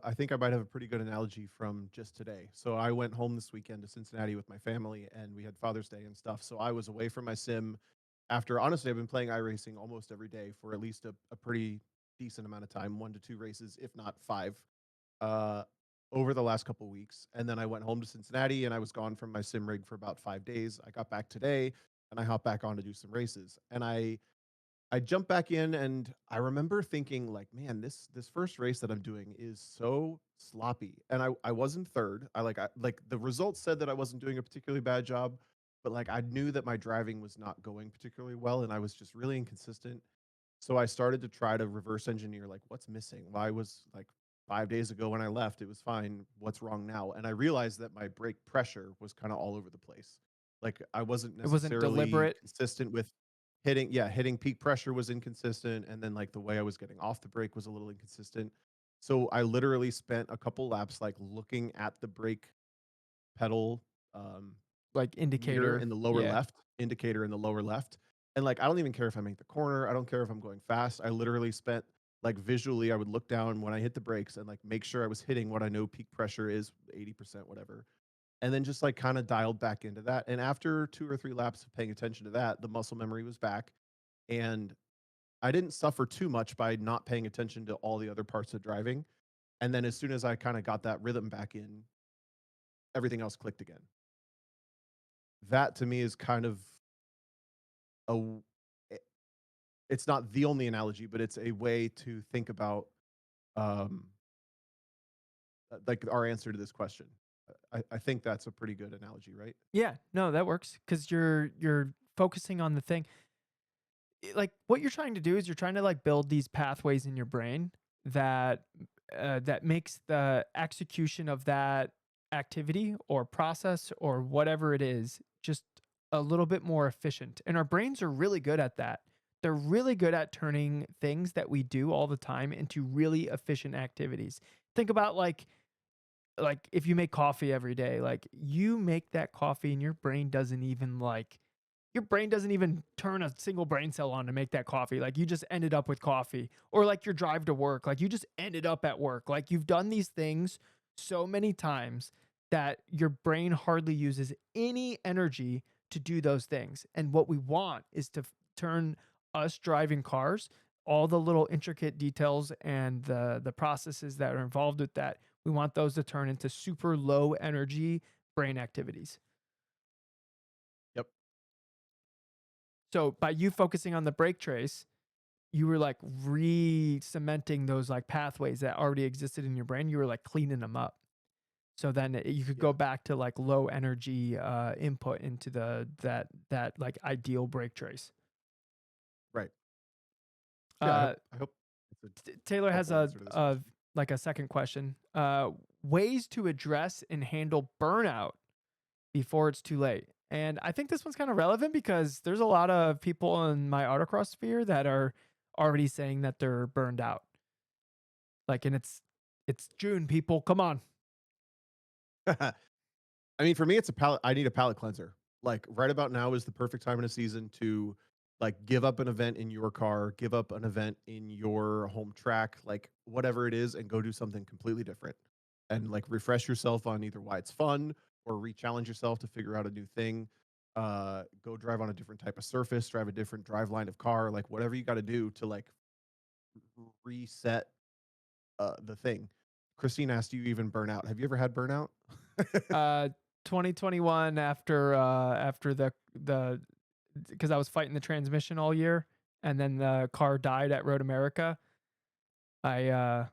pretty good analogy from just today. So I went home this weekend to Cincinnati with my family and we had Father's Day and stuff. So I was away from my sim after honestly I've been playing iRacing almost every day for at least a pretty decent amount of time, 1 to 2 races, if not five, uh, over the last couple weeks. And then I went home to Cincinnati and I was gone from my sim rig for about 5 days. I got back today and I hopped back on to do some races. And I jumped back in and I remember thinking like, man, this first race that I'm doing is so sloppy. And I wasn't third. I like the results said that I wasn't doing a particularly bad job, but like I knew that my driving was not going particularly well and I was just really inconsistent. So I started to try to reverse engineer like what's missing. Why was like 5 days ago when I left it was fine. What's wrong now? And I realized that my brake pressure was kind of all over the place. Like I wasn't It wasn't necessarily deliberate. consistent with hitting peak pressure was inconsistent and then like the way I was getting off the brake was a little inconsistent. So I literally spent a couple laps like looking at the brake pedal um Like meter indicator. in the lower Yeah. left, indicator in the lower left. And like I don't even care if I make the corner. I don't care if I'm going fast. I literally spent like visually I would look down when I hit the brakes and like make sure I was hitting what I know peak pressure is, 80% whatever. And then just like kind of dialed back into that. And after 2 or 3 laps of paying attention to that, the muscle memory was back. And I didn't suffer too much by not paying attention to all the other parts of driving. And then as soon as I kind of got that rhythm back in, everything else clicked again. That to me is kind of a it's not the only analogy, but it's a way to think about um, like our answer to this question. I think that's a pretty good analogy, right? Yeah. No, that works because you're focusing on the thing. Like what you're trying to do is you're trying to like build these pathways in your brain that that makes the execution of that activity or process or whatever it is just a little bit more efficient. And our brains are really good at that. They're really good at turning things that we do all the time into really efficient activities. Think about like if you make coffee every day, like you make that coffee and your brain doesn't even like your brain doesn't even turn a single brain cell on to make that coffee. Like you just ended up with coffee, or like your drive to work, like you just ended up at work. Like you've done these things so many times that your brain hardly uses any energy to do those things. And what we want is to turn us driving cars, all the little intricate details and the processes that are involved with that, we want those to turn into super low energy brain activities. Yep. So by you focusing on the brake trace, you were like re-cementing those like pathways that already existed in your brain. You were like cleaning them up. So then you could go Yeah. back to like low energy input into that like ideal brake trace. Right. Yeah. Uh, I hope it's a Taylor has helpful answer to this a question. like a second question. Ways to address and handle burnout before it's too late. And I think this one's kind of relevant because there's a lot of people in my autocross sphere that are already saying that they're burned out. Like, and it's June, people. Come on. I mean, for me, it's a palate. I need a palate cleanser. Like right about now is the perfect time in a season to like give up an event in your car, give up an event in your home track, like whatever it is, and go do something completely different. And like refresh yourself on either why it's fun or re-challenge yourself to figure out a new thing. Go drive on a different type of surface, drive a different drive line of car, like whatever you got to do to like reset the thing. Christine asked, "Do you even burn out? Have you ever had burnout?" Uh, 2021 after the because I was fighting the transmission all year, and then the car died at Road America. I uh,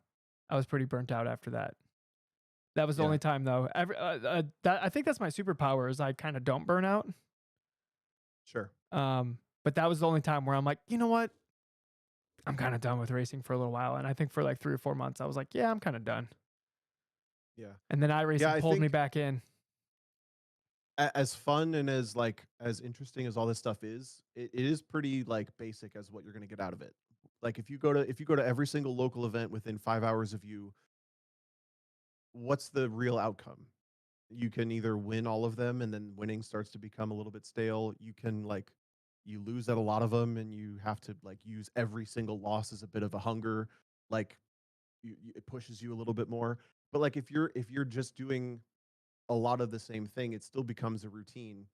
I was pretty burnt out after that. That was the Yeah, only time though. That I think that's my superpower is I kind of don't burn out. sure. But that was the only time where I'm like, you know what? I'm kind of done with racing for a little while. And I think for like 3 or 4 months, I was like, yeah, I'm kind of done. Yeah. And then Yeah, iRacing I pulled me think back in. as fun and as like as interesting as all this stuff is, it is pretty like basic as what you're going to get out of it. Like if you go to every single local event within 5 hours of you, what's the real outcome? You can either win all of them and then winning starts to become a little bit stale. You can like you lose at a lot of them and you have to like use every single loss as a bit of a hunger. Like it pushes you a little bit more. But like if you're just doing a lot of the same thing, it still becomes a routine,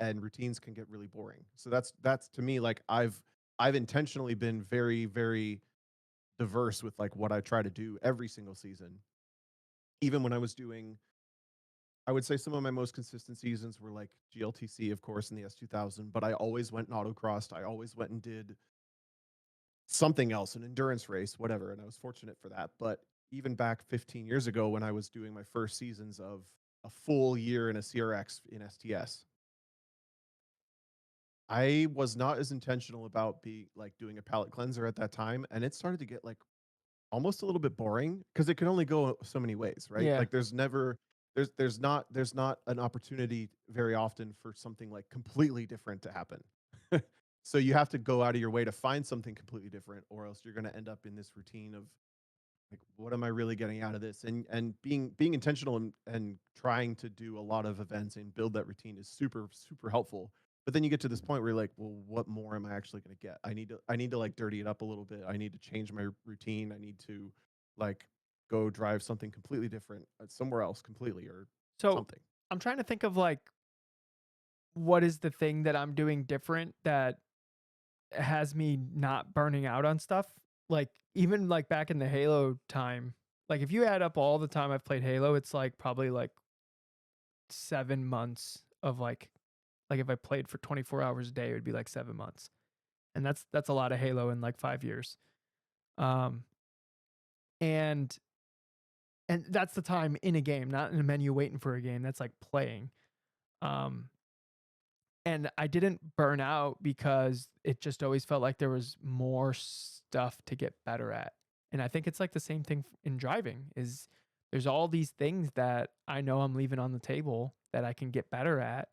and routines can get really boring. So that's to me like I've intentionally been very diverse with like what I try to do every single season. Even when I was doing, I would say some of my most consistent seasons were like GLTC, of course, in the S2000, but I always went and autocrossed. I always went and did something else, an endurance race, whatever. And I was fortunate for that. But even back 15 years ago, when I was doing my first seasons of a full year in a CRX in STS, I was not as intentional about doing a palate cleanser at that time, and it started to get like almost a little bit boring because it can only go so many ways, right? Yeah. Like there's never there's not an opportunity very often for something like completely different to happen. So you have to go out of your way to find something completely different, or else you're going to end up in this routine of like what am I really getting out of this, and being intentional and trying to do a lot of events and build that routine is super helpful. But then you get to this point where you're like, well, what more am I actually going to get? I need to like dirty it up a little bit. I need to change my routine. I need to like go drive something completely different somewhere else completely or So something. I'm trying to think of like what is the thing that I'm doing different that has me not burning out on stuff. Like even like back in the Halo time, like if you add up all the time I've played Halo, it's like probably like 7 months of like if I played for 24 hours a day, it would be like 7 months. And that's a lot of Halo in like 5 years. Um and and that's the time in a game, not in a menu waiting for a game. That's like playing. Um and I didn't burn out because it just always felt like there was more stuff to get better at. And I think it's like the same thing in driving is there's all these things that I know I'm leaving on the table that I can get better at.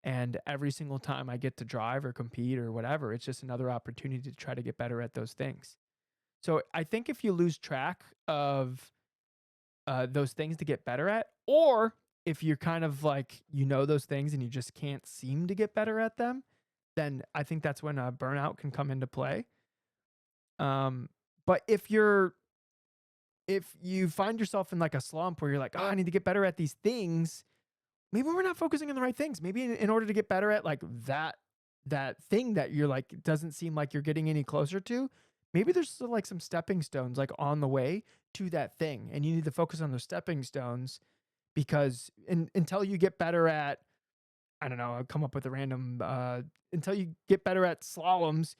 And every single time I get to drive or compete or whatever, it's just another opportunity to try to get better at those things. So I think if you lose track of those things to get better at, or if you're kind of like, you know, those things and you just can't seem to get better at them, then I think that's when burnout can come into play. But if you find yourself in like a slump where you're like, oh, I need to get better at these things, maybe we're not focusing on the right things. Maybe in order to get better at like that thing that you're like doesn't seem like you're getting any closer to, maybe there's still like some stepping stones like on the way to that thing, and you need to focus on those stepping stones because until you get better at, I don't know, I'll come up with a random until you get better at slaloms,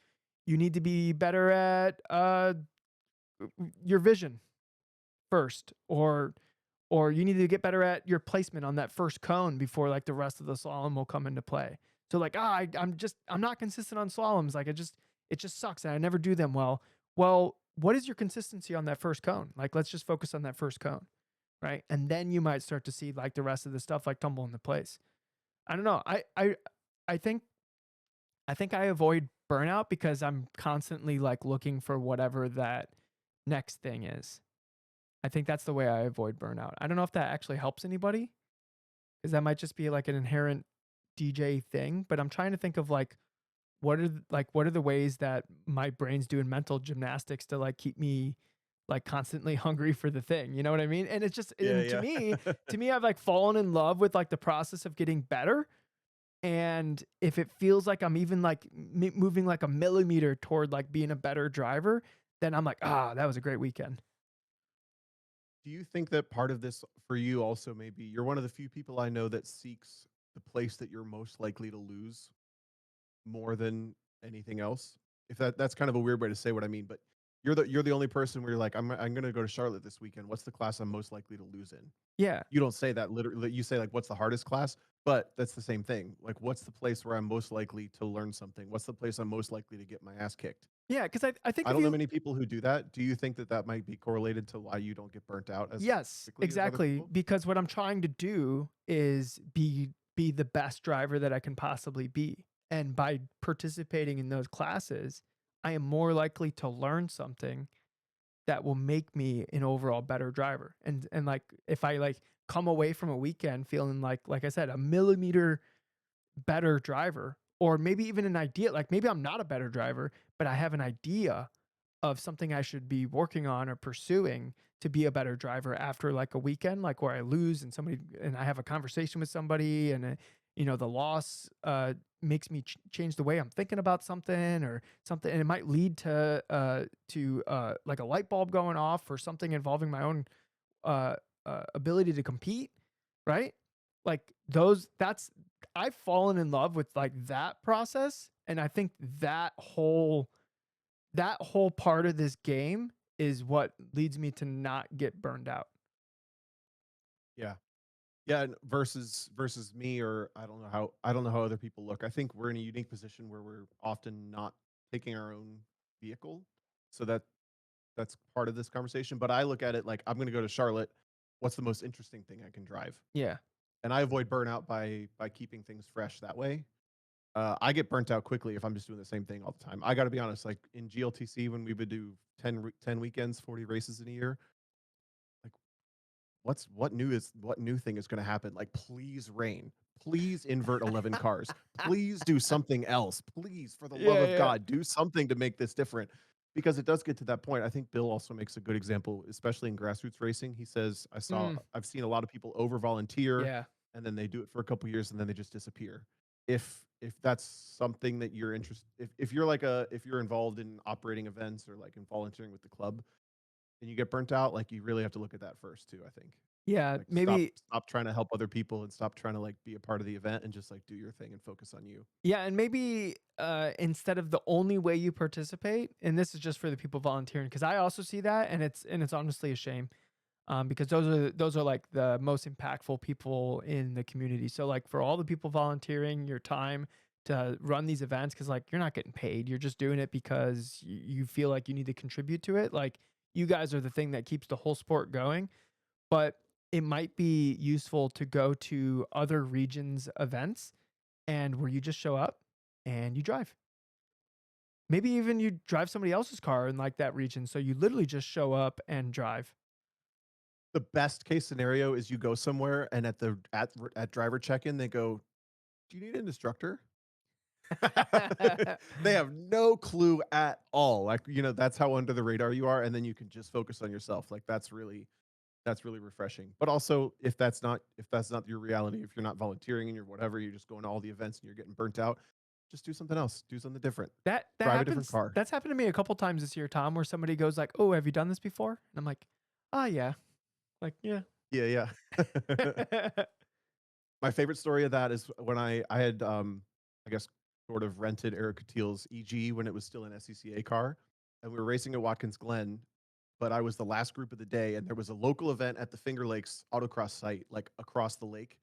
you need to be better at your vision first, or you need to get better at your placement on that first cone before like the rest of the slalom will come into play. So like, I'm not consistent on slaloms. Like it just sucks and I never do them well. Well, what is your consistency on that first cone? Like let's just focus on that first cone, right? And then you might start to see like the rest of the stuff like tumble into place. I don't know. I think I avoid burnout because I'm constantly like looking for whatever that next thing is. I think that's the way I avoid burnout. I don't know if that actually helps anybody, because that might just be like an inherent DJ thing, but I'm trying to think of like what are the ways that my brain's doing mental gymnastics to like keep me like constantly hungry for the thing, you know what I mean? And it's just, Yeah, and yeah. to me I've like fallen in love with like the process of getting better, and if it feels like I'm even like moving like a millimeter toward like being a better driver, then I'm like, ah, that was a great weekend. Do you think that part of this for you also maybe you're one of the few people I know that seeks the place that you're most likely to lose more than anything else? If that's kind of a weird way to say what I mean, but you're the only person where you're like, I'm gonna go to Charlotte this weekend. What's the class I'm most likely to lose in? Yeah. You don't say that literally. You say like, what's the hardest class? But that's the same thing. Like, what's the place where I'm most likely to learn something? What's the place I'm most likely to get my ass kicked? Yeah, because I think I if don't know you, many people who do that. Do you think that that might be correlated to why you don't get burnt out as yes, quickly as other exactly, people? because what I'm trying to do is be the best driver that I can possibly be, and by participating in those classes, I am more likely to learn something that will make me an overall better driver, and, like, if I, like, come away from a weekend feeling like I said, a millimeter better driver, or maybe even an idea, like, maybe I'm not a better driver, but I have an idea of something I should be working on or pursuing to be a better driver after like a weekend, like where I lose and somebody and I have a conversation with somebody, and you know, the loss makes me change the way I'm thinking about something or something, and it might lead to like a light bulb going off or something involving my own uh, ability to compete, right? Like those, that's, I've fallen in love with like that process, and I think that whole part of this game is what leads me to not get burned out. Yeah. Yeah, and versus me, or I don't know how other people look. I think we're in a unique position where we're often not taking our own vehicle. So that's part of this conversation. But I look at it like I'm gonna go to Charlotte. What's the most interesting thing I can drive? Yeah. And I avoid burnout by keeping things fresh that way. I get burnt out quickly if I'm just doing the same thing all the time. I got to be honest. Like in GLTC, when we would do 10 weekends, 40 races in a year, like what new thing is going to happen? Like, please rain. Please invert 11 cars. Please do something else. Please, for the love Yeah, of yeah. God, do something to make this different. Because it does get to that point. I think Bill also makes a good example, especially in grassroots racing. He says, Mm, I've seen a lot of people over volunteer yeah. and then they do it for a couple years and then they just disappear. If that's something that you're interested, if you're like if you're involved in operating events or like in volunteering with the club and you get burnt out, like you really have to look at that first too, I think. Yeah, Like maybe, stop trying to help other people and stop trying to like be a part of the event and just like do your thing and focus on you. yeah, and maybe instead of the only way you participate, and this is just for the people volunteering, because I also see that, and it's honestly a shame, because those are like the most impactful people in the community. So like for all the people volunteering your time to run these events, because like you're not getting paid, you're just doing it because you feel like you need to contribute to it. Like you guys are the thing that keeps the whole sport going. But it might be useful to go to other regions events and where you just show up and you drive. Maybe even you drive somebody else's car in like that region. So you literally just show up and drive. The best case scenario is you go somewhere and at driver check-in, they go, "Do you need an instructor?" They have no clue at all. Like, that's how under the radar you are, and then you can just focus on yourself. Like, that's really refreshing. But also, if that's not your reality, if you're not volunteering and you're whatever, you're just going to all the events and you're getting burnt out, just do something else. Do something different. That Drive a different happens car. that's happened to me a couple times this year, Tom, where somebody goes like, "Oh, have you done this before?" And I'm like, "Ah, yeah." Like, "Yeah." Yeah, yeah. My favorite story of that is when I had, I guess, sort of rented Eric Coutil's EG when it was still an SCCA car, and we were racing at Watkins Glen, but I was the last group of the day, and there was a local event at the Finger Lakes autocross site, like, across the lake,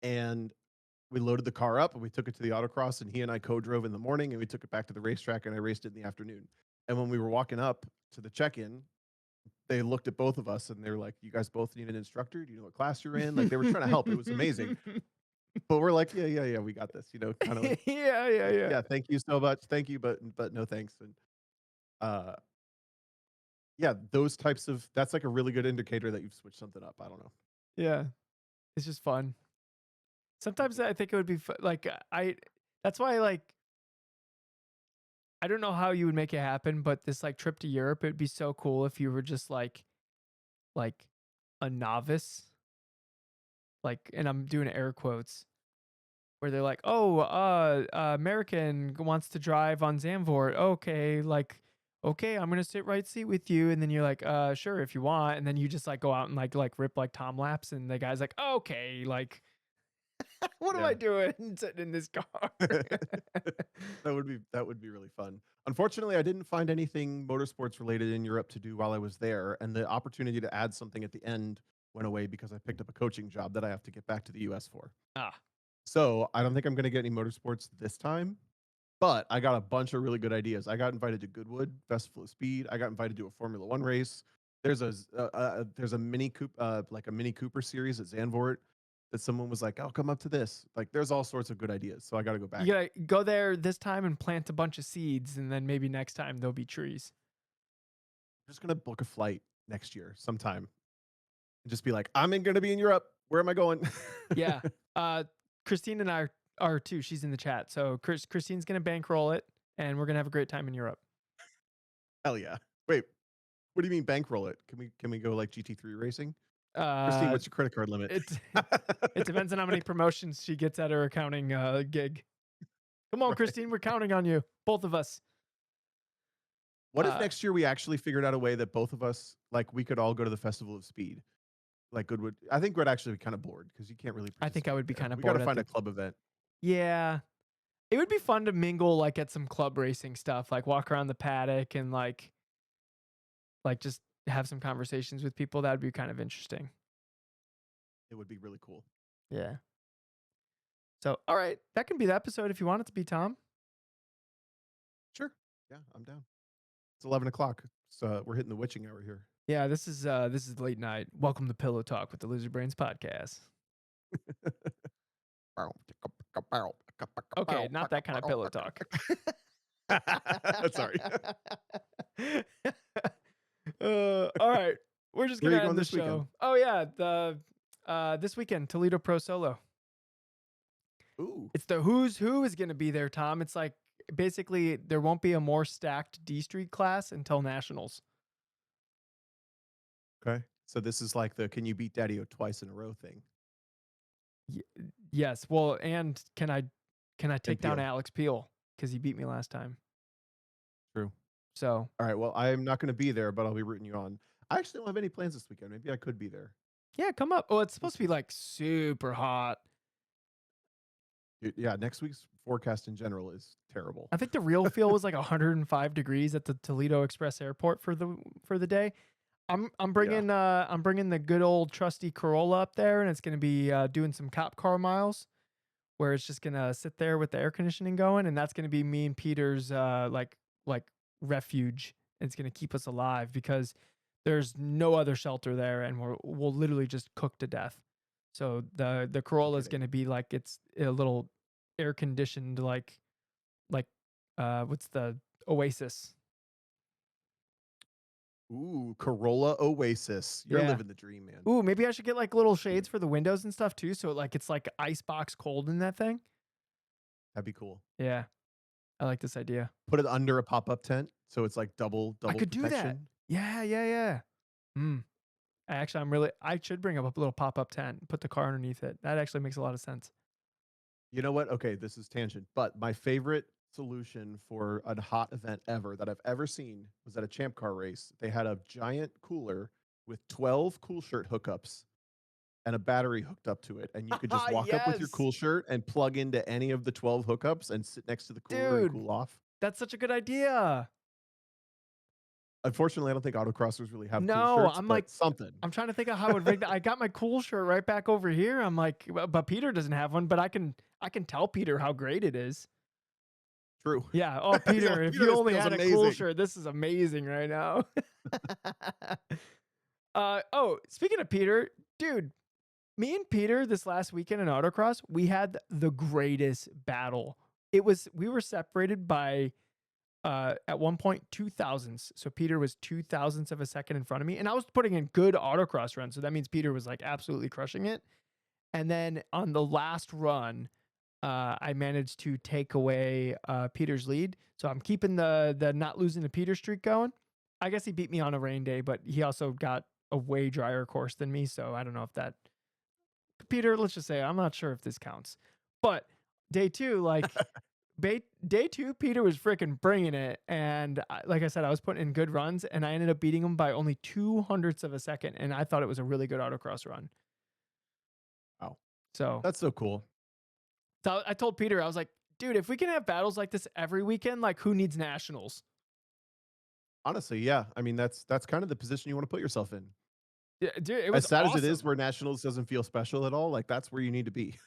and we loaded the car up, and we took it to the autocross, and he and I co-drove in the morning, and we took it back to the racetrack, and I raced it in the afternoon, and when we were walking up to the check-in, they looked at both of us, and they were like, "You guys both need an instructor? Do you know what class you're in?" Like, they were trying to help, it was amazing. But we're like, "Yeah, yeah, yeah, we got this," kinda like Yeah, yeah, like, yeah. "Yeah, thank you so much. Thank you, but no thanks." And, uh, yeah, those types of that's like a really good indicator that you've switched something up. I don't know. Yeah. It's just fun. Sometimes Mhm. I think it would be like, I that's why, like, I don't know how you would make it happen, but this, like, trip to Europe, it'd be so cool if you were just, like, a novice, like, and I'm doing air quotes, where they're like, "Oh, American wants to drive on Zandvoort. Okay, like, okay, I'm gonna sit right seat with you." And then you're like, sure, if you want." And then you just like go out and like rip like time lapse, and the guy's like, "Okay, like, what am I Yeah. doing sitting in this car?" That would be really fun. Unfortunately, I didn't find anything motorsports related in Europe to do while I was there, and the opportunity to add something at the end went away because I picked up a coaching job that I have to get back to the US for. Ah, So, I don't think I'm gonna get any motorsports this time. But I got a bunch of really good ideas. I got invited to Goodwood Festival of Speed. I got invited to a Formula One race. There's a like a Mini Cooper series at Zandvoort that someone was like, "Oh, come up to this." Like, there's all sorts of good ideas. So I got to go you back. gotta go there this time and plant a bunch of seeds, and then maybe next time there'll be trees. I'm just gonna book a flight next year sometime and just be like, gonna be in Europe. Where am I going?" Yeah. Uh, Christine and I are too. She's in the chat. So Christine's gonna bankroll it, and we're gonna have a great time in Europe. Hell yeah! Wait, what do you mean bankroll it? Can we go like GT3 racing? Christine, Uh, what's your credit card limit? it it depends on how many promotions she gets at her accounting gig. Come on, Right. Christine, we're counting on you, both of us. What if Uh, next year we actually figured out a way that both of us, like, we could all go to the Festival of Speed? Like Goodwood, I think we'd actually be kind of bored because you can't really I think I participate would be there. kind of We got to bored at find a the. club event. Yeah, it would be fun to mingle like at some club racing stuff, like walk around the paddock and like just have some conversations with people. That would be kind of interesting. It would be really cool. Yeah. So, all right, that can be the episode if you want it to be, Tom. Sure. Yeah, I'm down. It's 11 o'clock. So we're hitting the witching hour here. Yeah, this is late night. Welcome to Pillow Talk with the Loser Brains podcast. Okay, not that kind of pillow talk. Sorry. All right, we're just Where are gonna you going end the this weekend? show. Oh yeah, the this weekend Toledo Pro Solo. Ooh. It's the who's who is gonna be there, Tom. It's like basically there won't be a more stacked D Street class until nationals. Okay. So this is like the can you beat Daddy twice in a row thing. Y- yes, well, and can I And take down Peel. Alex Peel because he beat me last time? True. So All right. Well, I'm not going to be there, but I'll be rooting you on. I actually don't have any plans this weekend. Maybe I could be there. yeah, come up. Oh, it's We'll supposed to be see. like super hot. Yeah, next week's forecast in general is terrible. I think the real feel was like 105 degrees at the Toledo Express Airport for the day. Yeah. I'm bringing the good old trusty Corolla up there, and it's gonna be doing some cop car miles where it's just gonna sit there with the air conditioning going, and that's gonna be me and Peter's like refuge. It's gonna keep us alive because there's no other shelter there, and we'll literally just cook to death. So the No Corolla is kidding. gonna be like it's a little air conditioned like what's the Oasis. Ooh, Corolla Oasis. You're Yeah. living the dream, man. Ooh, maybe I should get like little shades for the windows and stuff too, so like it's like icebox cold in that thing. That'd be cool. Yeah, I like this idea. Put it under a pop-up tent, so it's like I double could do that. protection. Yeah, yeah, yeah. Mm. Actually, I should bring up a little pop-up tent, and put the car underneath it. That actually makes a lot of sense. You know what? Okay, this is tangent, but my favorite solution for a hot event ever that I've ever seen was at a Champ Car race. They had a giant cooler with 12 cool shirt hookups and a battery hooked up to it, and you could just walk up with your Yes, cool shirt and plug into any of the 12 hookups and sit next to the cooler and dude, cool off. that's such a good idea. Unfortunately, I don't think autocrossers really have cool No, shirts, I'm like, but something. I'm trying to think of how I would rig that. I got my cool shirt right back over here. I'm like, but Peter doesn't have one, but I can tell Peter how great it is. True. Yeah. Oh, Yeah, Peter, if Peter, you this only feels had a cool amazing. shirt, this is amazing right now. Oh, speaking of Peter, dude, me and Peter this last weekend in autocross, we had the greatest battle. We were separated by at one point 2 thousandths. So Peter was 2 thousandths of a second in front of me, and I was putting in good autocross runs. So that means Peter was like absolutely crushing it. And then on the last run, I managed to take away Peter's lead. So I'm keeping the not losing the Peter streak going. I guess he beat me on a rain day, but he also got a way drier course than me. So I don't know if that Peter, let's just say I'm not sure if this counts. But day two, like day two, Peter was freaking bringing it, and like I said, I was putting in good runs, and I ended up beating him by only 200ths of a second, and I thought it was a really good autocross run. Wow. So, That's so cool. so I told Peter, I was like, dude, if we can have battles like this every weekend, like who needs nationals? Honestly, yeah. I mean, that's kind of the position you wanna put yourself in. Yeah, dude, it As was sad as it is awesome. where nationals doesn't feel special at all, like, that's where you need to be.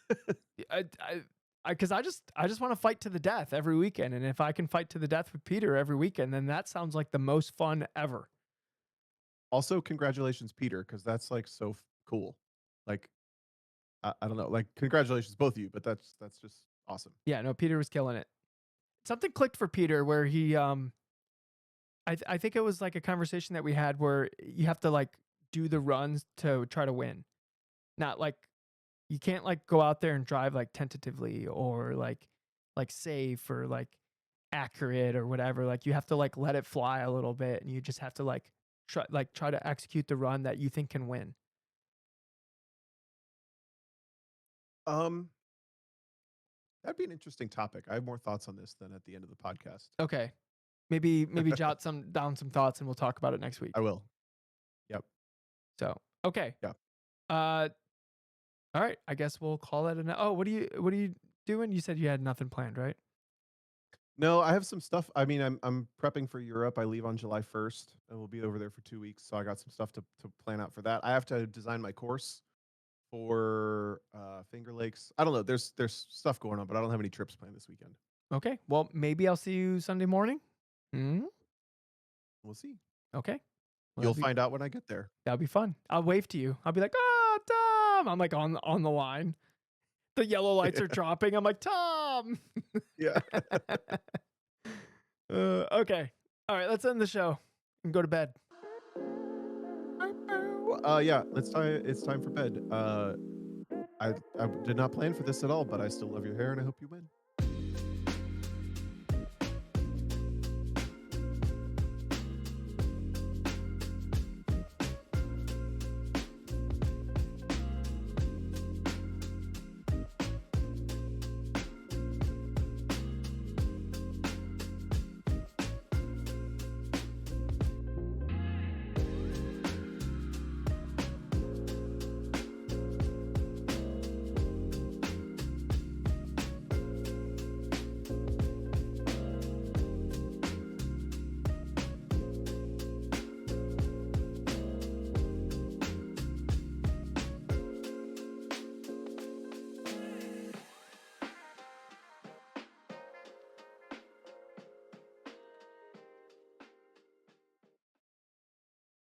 Because I just want to fight to the death every weekend, and if I can fight to the death with Peter every weekend, then that sounds like the most fun ever. Also, congratulations, Peter, because that's, like, so cool. Like, I don't know, like, congratulations, both of you, but that's just awesome. Yeah, no, Peter was killing it. Something clicked for Peter where I think it was like a conversation that we had where you have to like do the runs to try to win. Not like you can't like go out there and drive like tentatively or like safe or like accurate or whatever. Like you have to like let it fly a little bit and you just have to try to execute the run that you think can win. Um, that'd be an interesting topic. I have more thoughts on this than at the end of the podcast. Okay. Maybe jot some down some thoughts and we'll talk about it next I week. will. Yep, So, okay. yep. Uh all right, I guess we'll call it oh, what are you doing? You said you had nothing planned, right? No, I have some stuff. I mean, I'm prepping for Europe. I leave on July 1st, and we'll be over there for 2 weeks, so I got some stuff to plan out for that. I have to design my course for, Finger Lakes. I don't know, there's stuff going on, but I don't have any trips planned this weekend. Okay. Well, maybe I'll see you Sunday morning. Hmm. We'll see. Okay. Well, You'll find out when I get there. that'll be fun. I'll wave to you. I'll be like, "Ah, Tom!" I'm like on the line. The yellow lights are dropping. I'm like, "Tom!" Yeah. Okay. All right. Let's end the show and go to bed. Yeah, it's time for bed. I did not plan for this at all, but I still love your hair, and I hope you win.